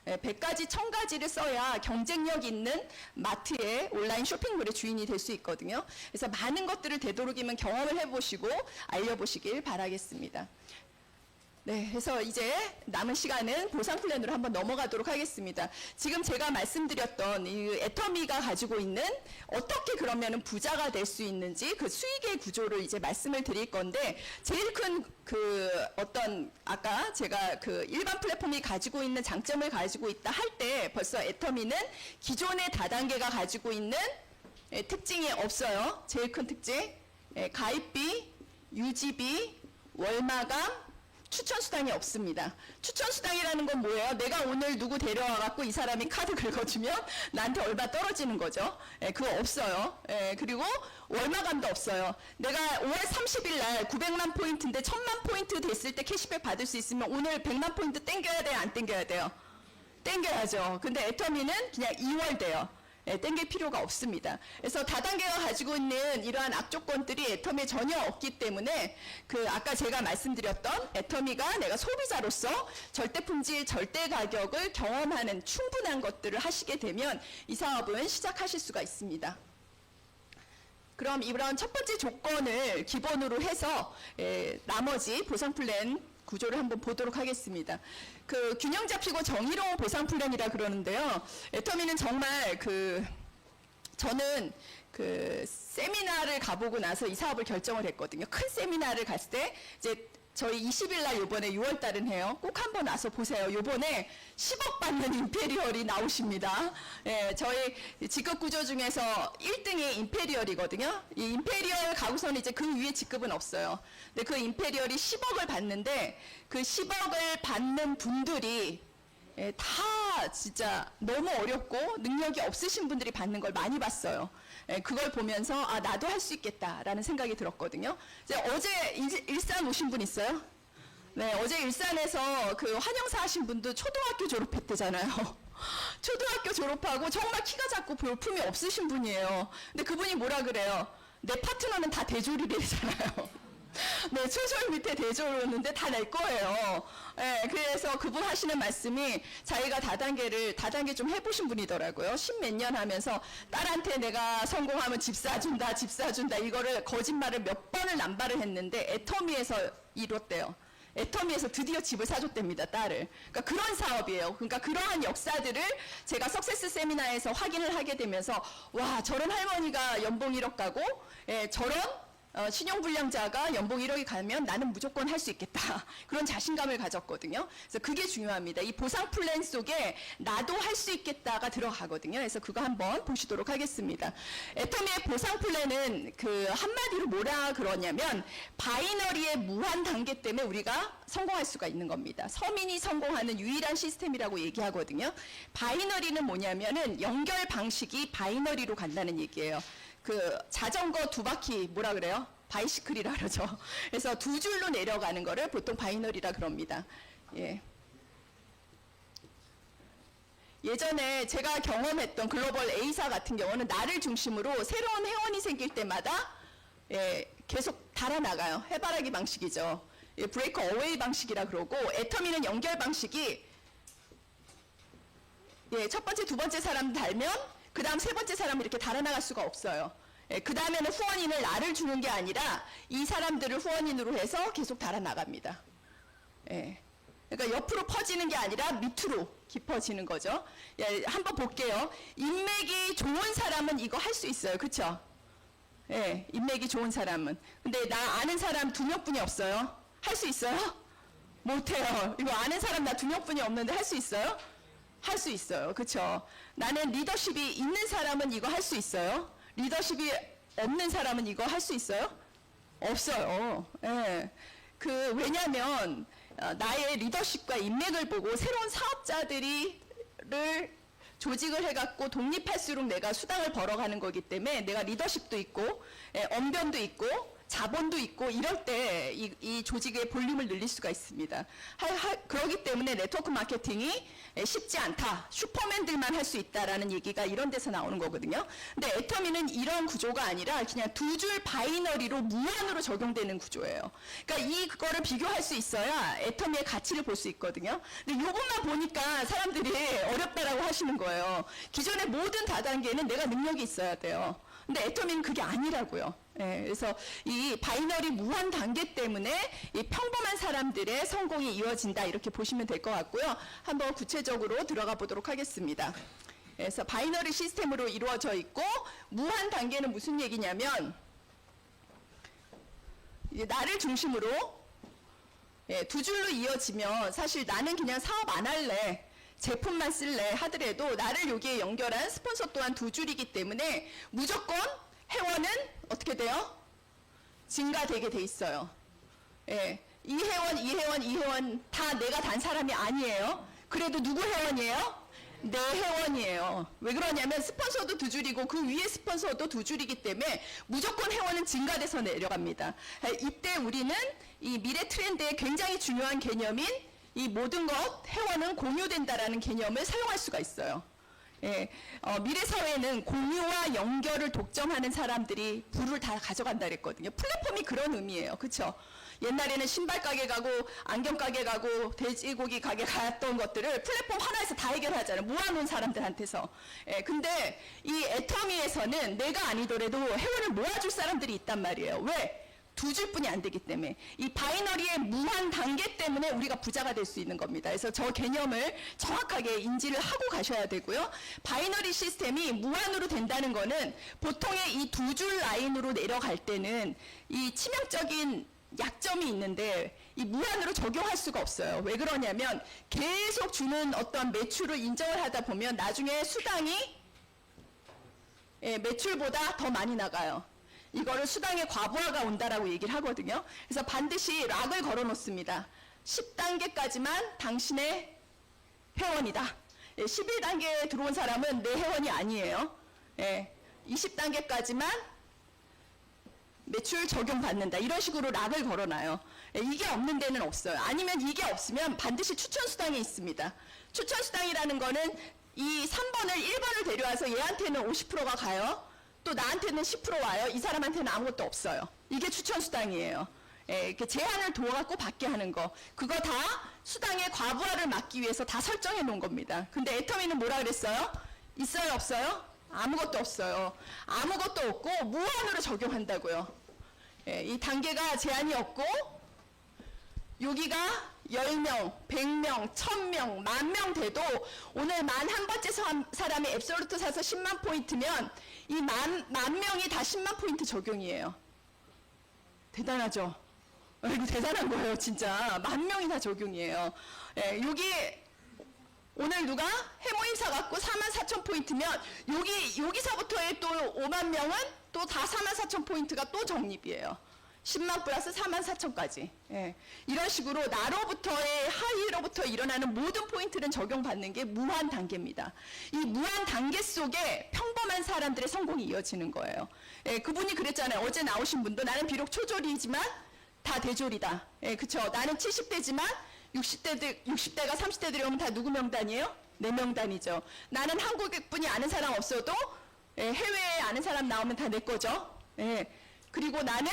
100가지, 1000가지를 써야 경쟁력 있는 마트의 온라인 쇼핑몰의 주인이 될 수 있거든요. 그래서 많은 것들을 되도록이면 경험을 해보시고 알려보시길 바라겠습니다. 네, 그래서 이제 남은 시간은 보상 플랜으로 한번 넘어가도록 하겠습니다. 지금 제가 말씀드렸던 이 애터미가 가지고 있는 어떻게 그러면은 부자가 될 수 있는지 그 수익의 구조를 이제 말씀을 드릴 건데 제일 큰 그 어떤 아까 제가 그 일반 플랫폼이 가지고 있는 장점을 가지고 있다 할 때 벌써 애터미는 기존의 다단계가 가지고 있는 특징이 없어요. 제일 큰 특징 가입비, 유지비, 월마감, 추천수당이 없습니다. 추천수당이라는 건 뭐예요? 내가 오늘 누구 데려와갖고 이 사람이 카드 긁어주면 나한테 얼마 떨어지는 거죠. 그거 없어요. 그리고 월마감도 없어요. 내가 5월 30일 날 900만 포인트인데 1000만 포인트 됐을 때 캐시백 받을 수 있으면 오늘 100만 포인트 땡겨야 돼요? 안 땡겨야 돼요? 땡겨야죠. 근데 애터미는 그냥 2월 돼요. 땡길 필요가 없습니다. 그래서 다단계가 가지고 있는 이러한 악조건들이 애터미에 전혀 없기 때문에 그 아까 제가 말씀드렸던 애터미가 내가 소비자로서 절대 품질, 절대 가격을 경험하는 충분한 것들을 하시게 되면 이 사업은 시작하실 수가 있습니다. 그럼 이런 첫 번째 조건을 기본으로 해서 나머지 보상 플랜 구조를 한번 보도록 하겠습니다. 그 균형 잡히고 정의로운 보상 플랜이라 그러는데요. 애터미는 정말 저는 그 세미나를 가보고 나서 이 사업을 결정을 했거든요. 큰 세미나를 갔을 때 이제 저희 20일 날 요번에 6월 달은 해요. 꼭 한번 와서 보세요. 요번에 10억 받는 임페리얼이 나오십니다. 저희 직급 구조 중에서 1등이 임페리얼이거든요. 이 임페리얼 가고서는 이제 그 위에 직급은 없어요. 근데 그 임페리얼이 10억을 받는데 그 10억을 받는 분들이 다 진짜 너무 어렵고 능력이 없으신 분들이 받는 걸 많이 봤어요. 그걸 보면서 아 나도 할 수 있겠다라는 생각이 들었거든요. 이제 어제 일산 오신 분 있어요? 네, 어제 일산에서 그 환영사 하신 분도 초등학교 졸업했대잖아요. 초등학교 졸업하고 정말 키가 작고 볼품이 없으신 분이에요. 근데 그분이 뭐라 그래요? 내 파트너는 다 대졸이래잖아요. 네, 초졸 밑에 대졸이었는데 다 낼 거예요. 그래서 그분 하시는 말씀이 자기가 다단계 좀 해보신 분이더라고요. 10몇 년 하면서 딸한테 내가 성공하면 집 사준다, 이거를 거짓말을 몇 번을 남발을 했는데 애터미에서 이뤘대요. 애터미에서 드디어 집을 사줬답니다, 딸을. 그러니까 그런 사업이에요. 그러니까 그러한 역사들을 제가 석세스 세미나에서 확인을 하게 되면서 와, 저런 할머니가 연봉 1억 가고 저런 신용불량자가 연봉 1억이 가면 나는 무조건 할 수 있겠다. 그런 자신감을 가졌거든요. 그래서 그게 중요합니다. 이 보상 플랜 속에 나도 할 수 있겠다가 들어가거든요. 그래서 그거 한번 보시도록 하겠습니다. 애터미의 보상 플랜은 그 한마디로 뭐라 그러냐면 바이너리의 무한 단계 때문에 우리가 성공할 수가 있는 겁니다. 서민이 성공하는 유일한 시스템이라고 얘기하거든요. 바이너리는 뭐냐면은 연결 방식이 바이너리로 간다는 얘기예요. 그 자전거 두 바퀴 뭐라 그래요? 바이시클이라 그러죠. 그래서 두 줄로 내려가는 거를 보통 바이너리라 그럽니다. 예전에 제가 경험했던 글로벌 A사 같은 경우는 나를 중심으로 새로운 회원이 생길 때마다 계속 달아나가요. 해바라기 방식이죠. 브레이크 어웨이 방식이라 그러고 애터미는 연결 방식이 첫 번째, 두 번째 사람 달면 그 다음 세 번째 사람이 이렇게 달아나갈 수가 없어요. 그 다음에는 후원인을 나를 주는 게 아니라 이 사람들을 후원인으로 해서 계속 달아나갑니다. 그러니까 옆으로 퍼지는 게 아니라 밑으로 깊어지는 거죠. 한번 볼게요. 인맥이 좋은 사람은 이거 할 수 있어요. 그렇죠? 인맥이 좋은 사람은. 근데 나 아는 사람 2명뿐이 없어요. 할 수 있어요? 못해요. 이거 아는 사람 나 2명뿐이 없는데 할 수 있어요? 할 수 있어요. 그렇죠? 나는 리더십이 있는 사람은 이거 할 수 있어요? 리더십이 없는 사람은 이거 할 수 있어요? 없어요. 예. 왜냐면, 나의 리더십과 인맥을 보고 새로운 사업자들을 조직을 해갖고 독립할수록 내가 수당을 벌어가는 거기 때문에 내가 리더십도 있고, 언변도 있고, 자본도 있고 이럴 때 이 조직의 볼륨을 늘릴 수가 있습니다. 그렇기 때문에 네트워크 마케팅이 쉽지 않다. 슈퍼맨들만 할 수 있다라는 얘기가 이런 데서 나오는 거거든요. 근데 애터미는 이런 구조가 아니라 그냥 두 줄 바이너리로 무한으로 적용되는 구조예요. 그러니까 이거를 비교할 수 있어야 애터미의 가치를 볼 수 있거든요. 근데 이것만 보니까 사람들이 어렵다라고 하시는 거예요. 기존의 모든 다단계는 내가 능력이 있어야 돼요. 근데 애터미는 그게 아니라고요. 예, 그래서 이 바이너리 무한 단계 때문에 이 평범한 사람들의 성공이 이루어진다 이렇게 보시면 될 것 같고요. 한번 구체적으로 들어가 보도록 하겠습니다. 그래서 바이너리 시스템으로 이루어져 있고 무한 단계는 무슨 얘기냐면 이제 나를 중심으로 두 줄로 이어지면 사실 나는 그냥 사업 안 할래. 제품만 쓸래 하더라도 나를 여기에 연결한 스폰서 또한 두 줄이기 때문에 무조건 회원은 어떻게 돼요? 증가되게 돼 있어요. 예, 이 회원 다 내가 단 사람이 아니에요. 그래도 누구 회원이에요? 내 회원이에요. 왜 그러냐면 스폰서도 두 줄이고 그 위에 스폰서도 두 줄이기 때문에 무조건 회원은 증가돼서 내려갑니다. 이때 우리는 이 미래 트렌드의 굉장히 중요한 개념인 이 모든 것 회원은 공유된다라는 개념을 사용할 수가 있어요. 예, 미래 사회는 공유와 연결을 독점하는 사람들이 부를 다 가져간다 그랬거든요. 플랫폼이 그런 의미예요. 그렇죠? 옛날에는 신발 가게 가고 안경 가게 가고 돼지고기 가게 갔던 것들을 플랫폼 하나에서 다 해결하잖아요. 모아놓은 사람들한테서. 예, 근데 이 애터미에서는 내가 아니더라도 회원을 모아줄 사람들이 있단 말이에요. 왜? 두 줄뿐이 안 되기 때문에 이 바이너리의 무한 단계 때문에 우리가 부자가 될 수 있는 겁니다. 그래서 저 개념을 정확하게 인지를 하고 가셔야 되고요. 바이너리 시스템이 무한으로 된다는 거는 보통의 이 두 줄 라인으로 내려갈 때는 이 치명적인 약점이 있는데 이 무한으로 적용할 수가 없어요. 왜 그러냐면 계속 주는 어떤 매출을 인정을 하다 보면 나중에 수당이 매출보다 더 많이 나가요. 이거를 수당의 과부하가 온다라고 얘기를 하거든요. 그래서 반드시 락을 걸어 놓습니다. 10단계까지만 당신의 회원이다. 11단계에 들어온 사람은 내 회원이 아니에요. 20단계까지만 매출 적용받는다. 이런 식으로 락을 걸어놔요. 이게 없는 데는 없어요. 아니면 이게 없으면 반드시 추천수당이 있습니다. 추천수당이라는 거는 이 3번을 1번을 데려와서 얘한테는 50%가 가요. 또 나한테는 10% 와요. 이 사람한테는 아무것도 없어요. 이게 추천수당이에요. 이렇게 제한을 둬갖고 받게 하는 거. 그거 다 수당의 과부하를 막기 위해서 다 설정해 놓은 겁니다. 근데 애터미는 뭐라 그랬어요? 있어요? 없어요? 아무것도 없어요. 아무것도 없고 무한으로 적용한다고요. 이 단계가 제한이 없고 여기가 10명, 100명, 1000명, 10,000명 돼도 오늘 만 한 번째 사람이 앱솔루트 사서 10만 포인트면 이 만 명이 다 10만 포인트 적용이에요. 대단하죠? 이거 대단한 거예요, 진짜. 10,000명이 다 적용이에요. 여기 오늘 누가 해모임사 갖고 44,000포인트면 여기서부터의 또 5만 명은 또 다 44,000포인트가 또 적립이에요. 10만 플러스 44,000까지. 이런 식으로 나로부터의 하위로부터 일어나는 모든 포인트는 적용받는 게 무한 단계입니다. 이 무한 단계 속에 평범한 사람들의 성공이 이어지는 거예요. 그분이 그랬잖아요. 어제 나오신 분도 나는 비록 초졸이지만 다 대졸이다. 그쵸? 나는 70대지만 60대가 30대들이 오면 다 누구 명단이에요? 내 명단이죠. 나는 한국분이 아는 사람 없어도 해외에 아는 사람 나오면 다 내 거죠. 그리고 나는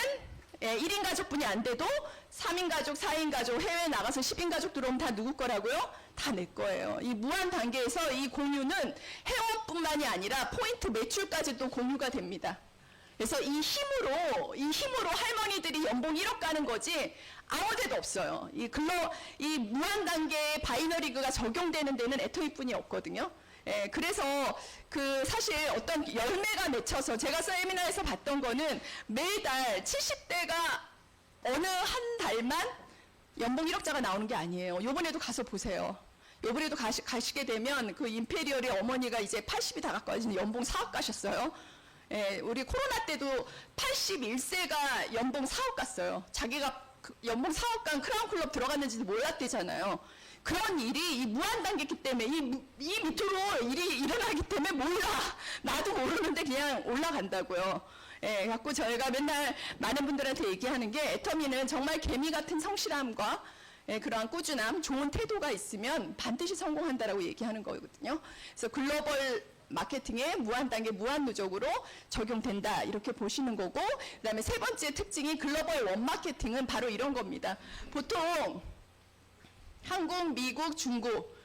1인 가족분이 안 돼도 3인 가족, 4인 가족, 해외에 나가서 10인 가족 들어오면 다 누구 거라고요? 다 내 거예요. 이 무한 단계에서 이 공유는 회원뿐만이 아니라 포인트 매출까지도 공유가 됩니다. 그래서 이 힘으로 할머니들이 연봉 1억 가는 거지 아무 데도 없어요. 이 무한 단계의 바이너리그가 적용되는 데는 애터미뿐이 없거든요. 그래서 사실 어떤 열매가 맺혀서 제가 세미나에서 봤던 거는 매달 70대가 어느 한 달만 연봉 1억자가 나오는 게 아니에요. 요번에도 가서 보세요. 요번에도 가시게 되면 그 임페리얼의 어머니가 이제 80이 다 가까워지는 연봉 4억 가셨어요. 우리 코로나 때도 81세가 연봉 4억 갔어요. 자기가 연봉 4억 간 크라운클럽 들어갔는지도 몰랐대잖아요. 그런 일이 이 무한 단계이기 때문에 이 밑으로 일이 일어나기 때문에 몰라. 나도 모르는데 그냥 올라간다고요. 갖고 저희가 맨날 많은 분들한테 얘기하는 게 애터미는 정말 개미 같은 성실함과 그러한 꾸준함, 좋은 태도가 있으면 반드시 성공한다라고 얘기하는 거거든요. 그래서 글로벌 마케팅에 무한단계, 무한누적으로 적용된다 이렇게 보시는 거고, 그 다음에 세 번째 특징이 글로벌 원마케팅은 바로 이런 겁니다. 보통 한국, 미국, 중국,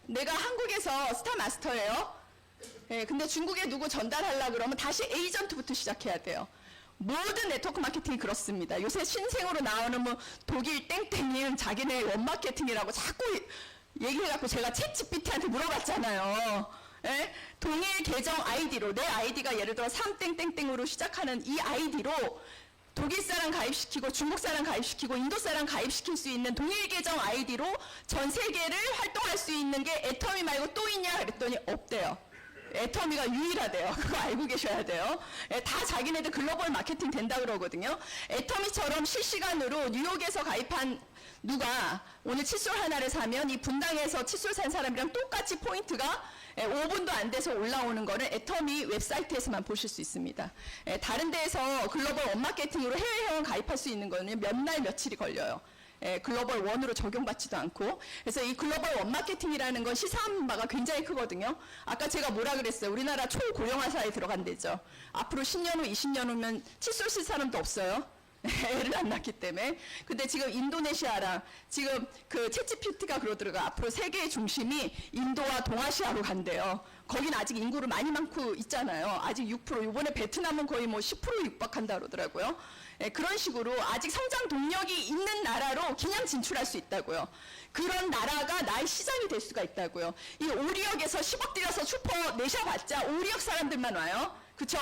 내가 한국에서 스타마스터예요. 근데 중국에 누구 전달하려고 그러면 다시 에이전트부터 시작해야 돼요. 모든 네트워크 마케팅이 그렇습니다. 요새 신생으로 나오는 뭐 독일 땡땡이는 자기네 원마케팅이라고 자꾸 얘기해갖고 제가 챗GPT한테 물어봤잖아요. 동일 계정 아이디로, 내 아이디가 예를 들어 3땡땡땡으로 시작하는 이 아이디로 독일 사람 가입시키고 중국 사람 가입시키고 인도 사람 가입시킬 수 있는 동일 계정 아이디로 전 세계를 활동할 수 있는 게 애터미 말고 또 있냐 그랬더니 없대요. 애터미가 유일하대요. 그거 알고 계셔야 돼요. 다 자기네들 글로벌 마케팅 된다 그러거든요. 애터미처럼 실시간으로 뉴욕에서 가입한 누가 오늘 칫솔 하나를 사면 이 분당에서 칫솔 산 사람이랑 똑같이 포인트가 5분도 안 돼서 올라오는 거는 애터미 웹사이트에서만 보실 수 있습니다. 다른 데에서 글로벌 원마케팅으로 해외 회원 가입할 수 있는 거는 몇 날 며칠이 걸려요. 글로벌 원으로 적용받지도 않고. 그래서 이 글로벌 원마케팅이라는 건 시사하는 바가 굉장히 크거든요. 아까 제가 뭐라 그랬어요? 우리나라 초고령화사에 들어간대죠. 앞으로 10년 후, 20년 후면 칫솔 쓸 사람도 없어요. 애를 안 낳기 때문에. 근데 지금 인도네시아랑 지금 그 챗GPT가 그러더라고요. 앞으로 세계의 중심이 인도와 동아시아로 간대요. 거긴 아직 인구를 많이 많고 있잖아요. 아직 6%, 이번에 베트남은 거의 뭐 10% 육박한다 그러더라고요. 그런 식으로 아직 성장 동력이 있는 나라로 그냥 진출할 수 있다고요. 그런 나라가 나의 시장이 될 수가 있다고요. 이 오리역에서 10억 들여서 슈퍼 내셔봤자 오리역 사람들만 와요. 그쵸?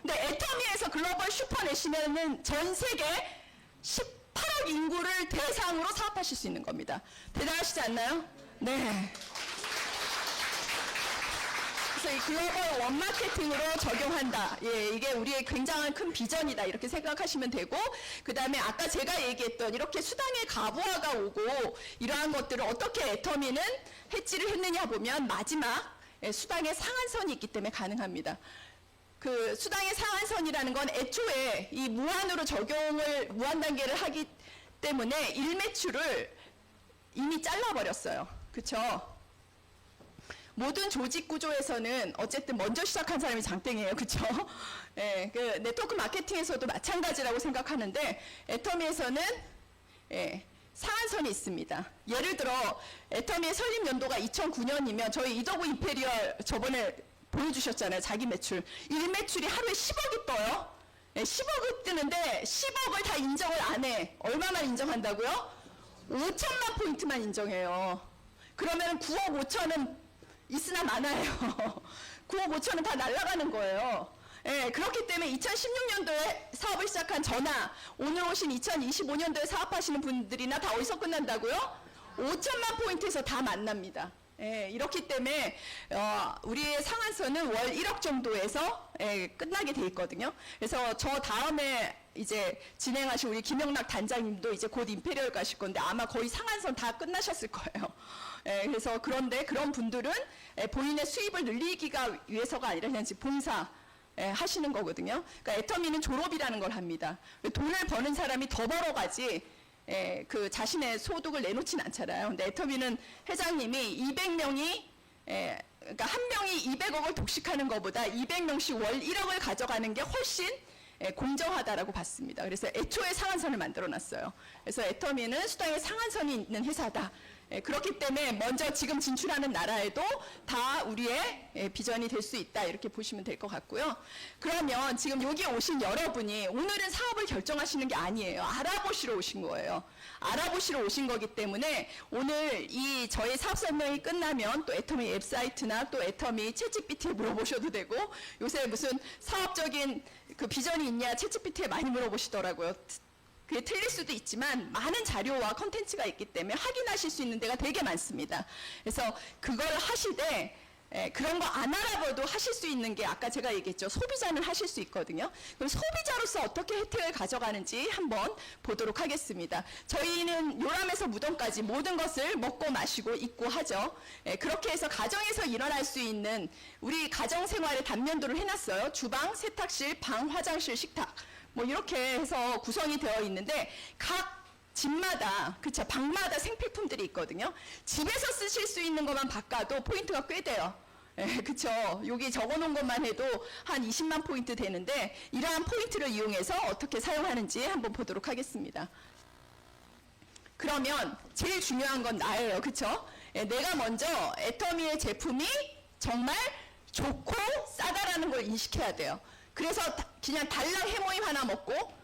근데 애터미에서 글로벌 슈퍼 내시면은 전 세계 18억 인구를 대상으로 사업하실 수 있는 겁니다. 대단하시지 않나요? 네. 그래서 이 글로벌 원마케팅으로 적용한다. 이게 우리의 굉장한 큰 비전이다. 이렇게 생각하시면 되고, 그 다음에 아까 제가 얘기했던 이렇게 수당의 가부화가 오고 이러한 것들을 어떻게 애터미는 해지를 했느냐 보면 마지막 수당의 상한선이 있기 때문에 가능합니다. 그 수당의 상한선이라는 건 애초에 이 무한으로 무한 단계를 하기 때문에 일매출을 이미 잘라버렸어요. 그쵸? 모든 조직 구조에서는 어쨌든 먼저 시작한 사람이 장땡이에요. 그쵸? 그 네트워크 마케팅에서도 마찬가지라고 생각하는데, 애터미에서는 상한선이 있습니다. 예를 들어 애터미의 설립 연도가 2009년이면 저희 이더구 임페리얼 저번에 보여주셨잖아요. 자기 매출. 일매출이 하루에 10억이 떠요. 10억이 뜨는데 10억을 다 인정을 안 해. 얼마만 인정한다고요? 5천만 포인트만 인정해요. 그러면 9억 5천은 있으나 마나요. 9억 5천은 다 날아가는 거예요. 그렇기 때문에 2016년도에 사업을 시작한 저나 오늘 오신 2025년도에 사업하시는 분들이나 다 어디서 끝난다고요? 5천만 포인트에서 다 만납니다. 이렇기 때문에 우리의 상한선은 월 1억 정도에서 끝나게 돼 있거든요. 그래서 저 다음에 이제 진행하실 우리 김영락 단장님도 이제 곧 임페리얼 가실 건데 아마 거의 상한선 다 끝나셨을 거예요. 그래서 그런데 그런 분들은 본인의 수입을 늘리기가 위해서가 아니라 그냥 봉사 하시는 거거든요. 그러니까 애터미는 졸업이라는 걸 합니다. 돈을 버는 사람이 더 벌어가지 그 자신의 소득을 내놓진 않잖아요. 근데 애터미는 회장님이 200명이 그러니까 한 명이 200억을 독식하는 것보다 200명씩 월 1억을 가져가는 게 훨씬 공정하다라고 봤습니다. 그래서 애초에 상한선을 만들어 놨어요. 그래서 애터미는 수당의 상한선이 있는 회사다. 그렇기 때문에 먼저 지금 진출하는 나라에도 다 우리의 비전이 될 수 있다. 이렇게 보시면 될 것 같고요. 그러면 지금 여기 오신 여러분이 오늘은 사업을 결정하시는 게 아니에요. 알아보시러 오신 거예요. 알아보시러 오신 거기 때문에 오늘 이 저희 사업 설명이 끝나면 또 애터미 웹사이트나 또 애터미 챗GPT에 물어보셔도 되고, 요새 무슨 사업적인 그 비전이 있냐 챗GPT에 많이 물어보시더라고요. 그게 틀릴 수도 있지만 많은 자료와 컨텐츠가 있기 때문에 확인하실 수 있는 데가 되게 많습니다. 그래서 그걸 하시되 그런 거 안 알아봐도 하실 수 있는 게 아까 제가 얘기했죠. 소비자는 하실 수 있거든요. 그럼 소비자로서 어떻게 혜택을 가져가는지 한번 보도록 하겠습니다. 저희는 요람에서 무덤까지 모든 것을 먹고 마시고 입고 하죠. 그렇게 해서 가정에서 일어날 수 있는 우리 가정생활의 단면도를 해놨어요. 주방, 세탁실, 방, 화장실, 식탁 뭐 이렇게 해서 구성이 되어 있는데 각 집마다, 그쵸, 방마다 생필품들이 있거든요. 집에서 쓰실 수 있는 것만 바꿔도 포인트가 꽤 돼요. 그쵸. 여기 적어 놓은 것만 해도 한 20만 포인트 되는데, 이러한 포인트를 이용해서 어떻게 사용하는지 한번 보도록 하겠습니다. 그러면 제일 중요한 건 나예요. 그쵸? 내가 먼저 애터미의 제품이 정말 좋고 싸다라는 걸 인식해야 돼요. 그래서 그냥 달랑 해모임 하나 먹고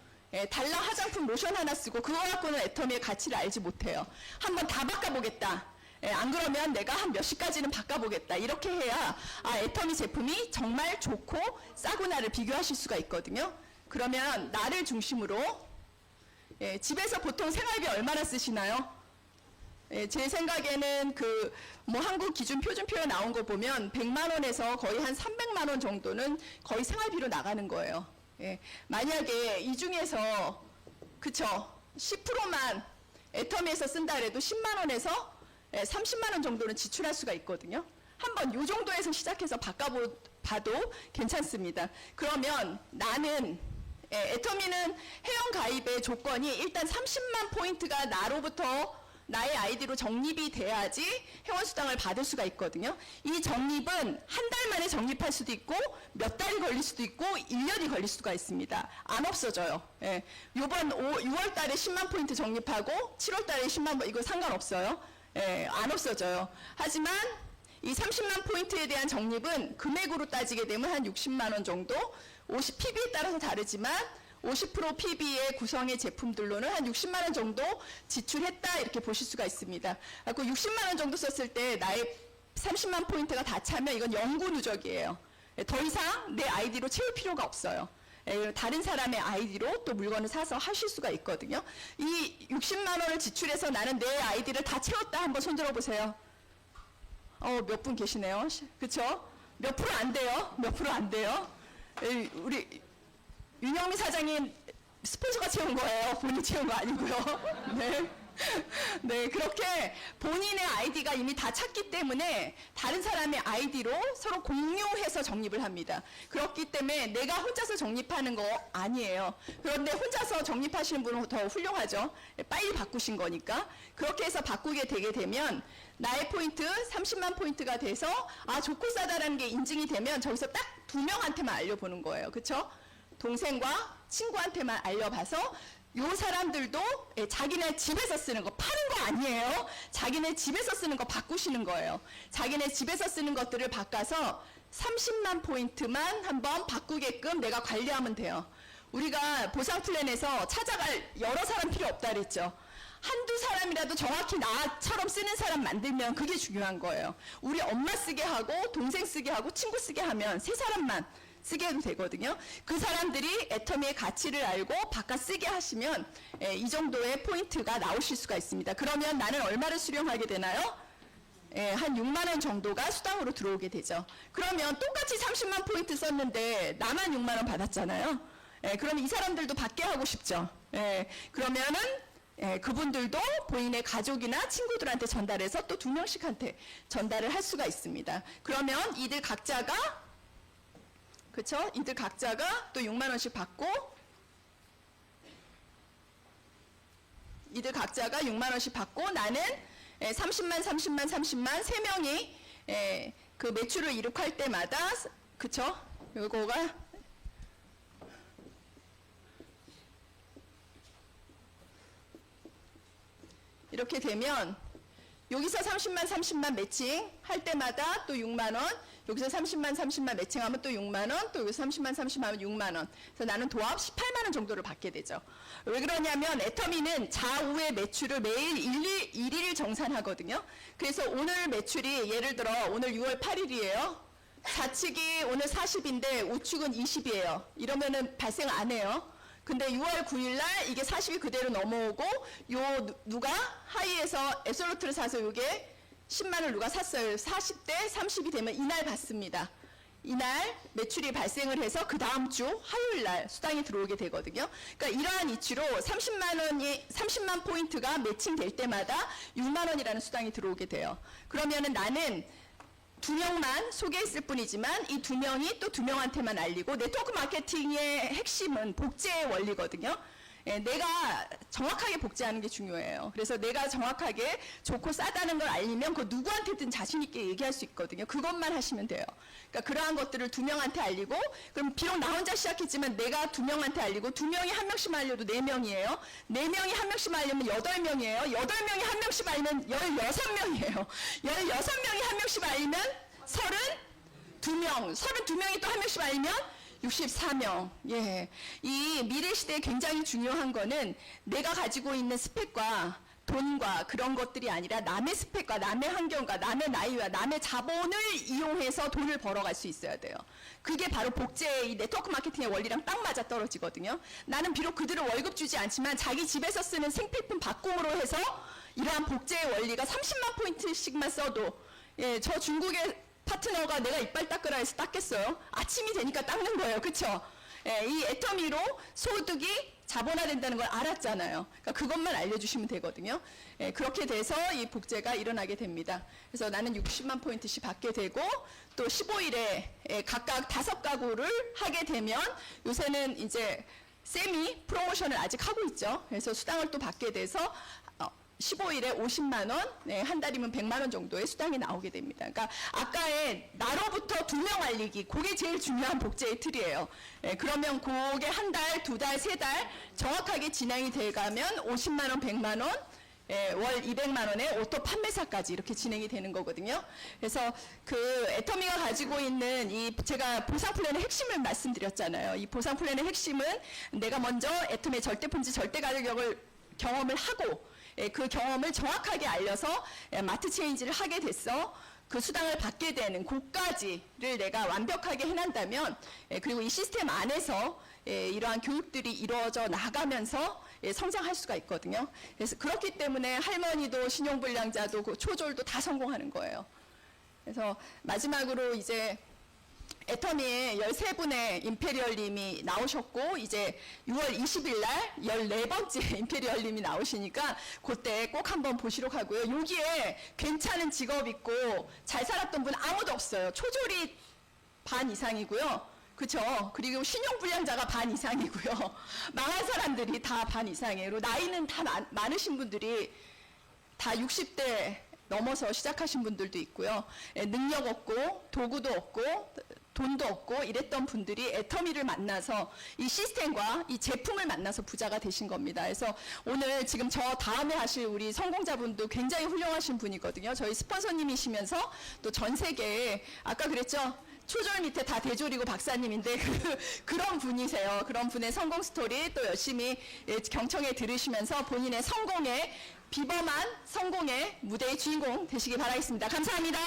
달랑 화장품 로션 하나 쓰고 그거 갖고는 애터미의 가치를 알지 못해요. 한번 다 바꿔보겠다. 안 그러면 내가 한 몇십 가지는 바꿔보겠다. 이렇게 해야 애터미 제품이 정말 좋고 싸구나를 비교하실 수가 있거든요. 그러면 나를 중심으로 집에서 보통 생활비 얼마나 쓰시나요? 제 생각에는 뭐 한국 기준 표준표에 나온 거 보면 100만 원에서 거의 한 300만 원 정도는 거의 생활비로 나가는 거예요. 만약에 이 중에서 그쵸 10%만 애터미에서 쓴다 해도 10만 원에서 30만 원 정도는 지출할 수가 있거든요. 한번 이 정도에서 시작해서 바꿔봐도 괜찮습니다. 그러면 나는 애터미는 회원 가입의 조건이 일단 30만 포인트가 나의 아이디로 적립이 돼야지 회원수당을 받을 수가 있거든요. 이 적립은 한 달 만에 적립할 수도 있고 몇 달이 걸릴 수도 있고 1년이 걸릴 수가 있습니다. 안 없어져요. 요번 6월 달에 10만 포인트 적립하고 7월 달에 10만 포인트 이거 상관없어요. 안 없어져요. 하지만 이 30만 포인트에 대한 적립은 금액으로 따지게 되면 한 60만 원 정도, PB에 따라서 다르지만 50% PB의 구성의 제품들로는 한 60만 원 정도 지출했다 이렇게 보실 수가 있습니다. 그 60만 원 정도 썼을 때 나의 30만 포인트가 다 차면 이건 영구 누적이에요. 더 이상 내 아이디로 채울 필요가 없어요. 다른 사람의 아이디로 또 물건을 사서 하실 수가 있거든요. 이 60만 원을 지출해서 나는 내 아이디를 다 채웠다 한번 손들어 보세요. 몇 분 계시네요. 그쵸? 몇 프로 안 돼요? 몇 프로 안 돼요? 우리 윤영미 사장님 스폰서가 채운 거예요. 본인 채운 거 아니고요. 네. 네, 그렇게 본인의 아이디가 이미 다 찼기 때문에 다른 사람의 아이디로 서로 공유해서 적립을 합니다. 그렇기 때문에 내가 혼자서 적립하는 거 아니에요. 그런데 혼자서 적립하시는 분은 더 훌륭하죠. 빨리 바꾸신 거니까. 그렇게 해서 바꾸게 되게 되면 나의 포인트 30만 포인트가 돼서 좋고 싸다라는 게 인증이 되면 저기서 딱 2명한테만 알려보는 거예요. 그렇죠? 동생과 친구한테만 알려봐서 요 사람들도 자기네 집에서 쓰는 거 파는 거 아니에요. 자기네 집에서 쓰는 거 바꾸시는 거예요. 자기네 집에서 쓰는 것들을 바꿔서 30만 포인트만 한번 바꾸게끔 내가 관리하면 돼요. 우리가 보상 플랜에서 찾아갈 여러 사람 필요 없다 그랬죠. 한두 사람이라도 정확히 나처럼 쓰는 사람 만들면 그게 중요한 거예요. 우리 엄마 쓰게 하고 동생 쓰게 하고 친구 쓰게 하면 3사람만 쓰게 해도 되거든요. 그 사람들이 애터미의 가치를 알고 바꿔 쓰게 하시면 이 정도의 포인트가 나오실 수가 있습니다. 그러면 나는 얼마를 수령하게 되나요? 한 6만 원 정도가 수당으로 들어오게 되죠. 그러면 똑같이 30만 포인트 썼는데 나만 6만 원 받았잖아요. 그러면 이 사람들도 받게 하고 싶죠. 그러면은 그분들도 본인의 가족이나 친구들한테 전달해서 또 2명씩한테 전달을 할 수가 있습니다. 그러면 이들 각자가 그쵸? 이들 각자가 또 6만 원씩 받고 이들 각자가 6만 원씩 받고 나는 30만 3명이 그 매출을 이룩할 때마다 그쵸? 요거가 이렇게 되면 여기서 30만 매칭 할 때마다 또 6만 원, 여기서 30만 매칭하면 또 6만 원, 또 여기서 30만 하면 6만 원. 그래서 나는 도합 18만 원 정도를 받게 되죠. 왜 그러냐면 애터미는 좌우의 매출을 매일 일일 정산하거든요. 그래서 오늘 매출이 예를 들어 오늘 6월 8일이에요. 좌측이 오늘 40인데 우측은 20이에요. 이러면은 발생 안 해요. 근데 6월 9일 날 이게 40이 그대로 넘어오고 누가 하이에서 앱솔루트를 사서 이게 10만을 누가 샀어요. 40대 30이 되면 이날 받습니다. 이날 매출이 발생을 해서 그 다음 주 화요일 날 수당이 들어오게 되거든요. 그러니까 이러한 이치로 30만 포인트가 매칭될 때마다 6만 원이라는 수당이 들어오게 돼요. 그러면은 나는 2명만 소개했을 뿐이지만 이 2명이 또 2명한테만 알리고, 네트워크 마케팅의 핵심은 복제의 원리거든요. 예, 내가 정확하게 복제하는 게 중요해요. 그래서 내가 정확하게 좋고 싸다는 걸 알리면 그 누구한테든 자신 있게 얘기할 수 있거든요. 그것만 하시면 돼요. 그러니까 그러한 것들을 2명한테 알리고, 그럼 비록 나 혼자 시작했지만 내가 2명한테 알리고, 2명이 한 명씩만 알려도 4명이에요. 4명이 한 명씩만 알리면 8명이에요. 8명이 한 명씩 알리면 16명이에요. 16명이 한 명씩 알리면 32명. 32명이 또 한 명씩 알리면 64명. 예. 이 미래 시대에 굉장히 중요한 거는 내가 가지고 있는 스펙과 돈과 그런 것들이 아니라 남의 스펙과 남의 환경과 남의 나이와 남의 자본을 이용해서 돈을 벌어갈 수 있어야 돼요. 그게 바로 복제의 이 네트워크 마케팅의 원리랑 딱 맞아 떨어지거든요. 나는 비록 그들을 월급 주지 않지만 자기 집에서 쓰는 생필품 박공으로 해서 이러한 복제의 원리가 30만 포인트씩만 써도, 예, 저 중국의 파트너가 내가 이빨 닦으라 해서 닦겠어요? 아침이 되니까 닦는 거예요. 그쵸? 예, 이 애터미로 소득이 자본화된다는 걸 알았잖아요. 그러니까 그것만 알려주시면 되거든요. 예, 그렇게 돼서 이 복제가 일어나게 됩니다. 그래서 나는 60만 포인트씩 받게 되고, 또 15일에 각각 5가구를 하게 되면, 요새는 이제 세미 프로모션을 아직 하고 있죠. 그래서 수당을 또 받게 돼서 15일에 50만 원, 네, 한 달이면 100만 원 정도의 수당이 나오게 됩니다. 그러니까 아까의 나로부터 2명 알리기, 그게 제일 중요한 복제의 틀이에요. 네, 그러면 그게 한 달, 2달, 3달 정확하게 진행이 돼가면 50만 원, 100만 원, 예, 월 200만 원의 오토 판매사까지 이렇게 진행이 되는 거거든요. 그래서 그 애터미가 가지고 있는 이 제가 보상 플랜의 핵심을 말씀드렸잖아요. 이 보상 플랜의 핵심은 내가 먼저 애터미의 절대품질 절대 가격을 경험을 하고, 예, 그 경험을 정확하게 알려서 마트 체인지를 하게 됐어. 그 수당을 받게 되는 곳까지를 내가 완벽하게 해낸다면, 그리고 이 시스템 안에서 이러한 교육들이 이루어져 나가면서 성장할 수가 있거든요. 그래서 그렇기 때문에 할머니도 신용불량자도 그 초졸도 다 성공하는 거예요. 그래서 마지막으로 이제 애터미에 13분의 임페리얼님이 나오셨고, 이제 6월 20일 날 14번째 임페리얼님이 나오시니까 그때 꼭 한번 보시도록 하고요. 여기에 괜찮은 직업 있고 잘 살았던 분 아무도 없어요. 초졸이 반 이상이고요. 그쵸? 그리고 신용불량자가 반 이상이고요. 망한 사람들이 다 반 이상이에요. 그리고 나이는 다 많으신 분들이 다 60대 넘어서 시작하신 분들도 있고요. 능력 없고 도구도 없고 돈도 없고 이랬던 분들이 애터미를 만나서 이 시스템과 이 제품을 만나서 부자가 되신 겁니다. 그래서 오늘 지금 저 다음에 하실 우리 성공자분도 굉장히 훌륭하신 분이거든요. 저희 스폰서님이시면서 또 전 세계에, 아까 그랬죠? 초졸 밑에 다 대졸이고 박사님인데 그런 분이세요. 그런 분의 성공 스토리 또 열심히 경청해 들으시면서 본인의 성공의 비범한 성공의 무대의 주인공 되시기 바라겠습니다. 감사합니다.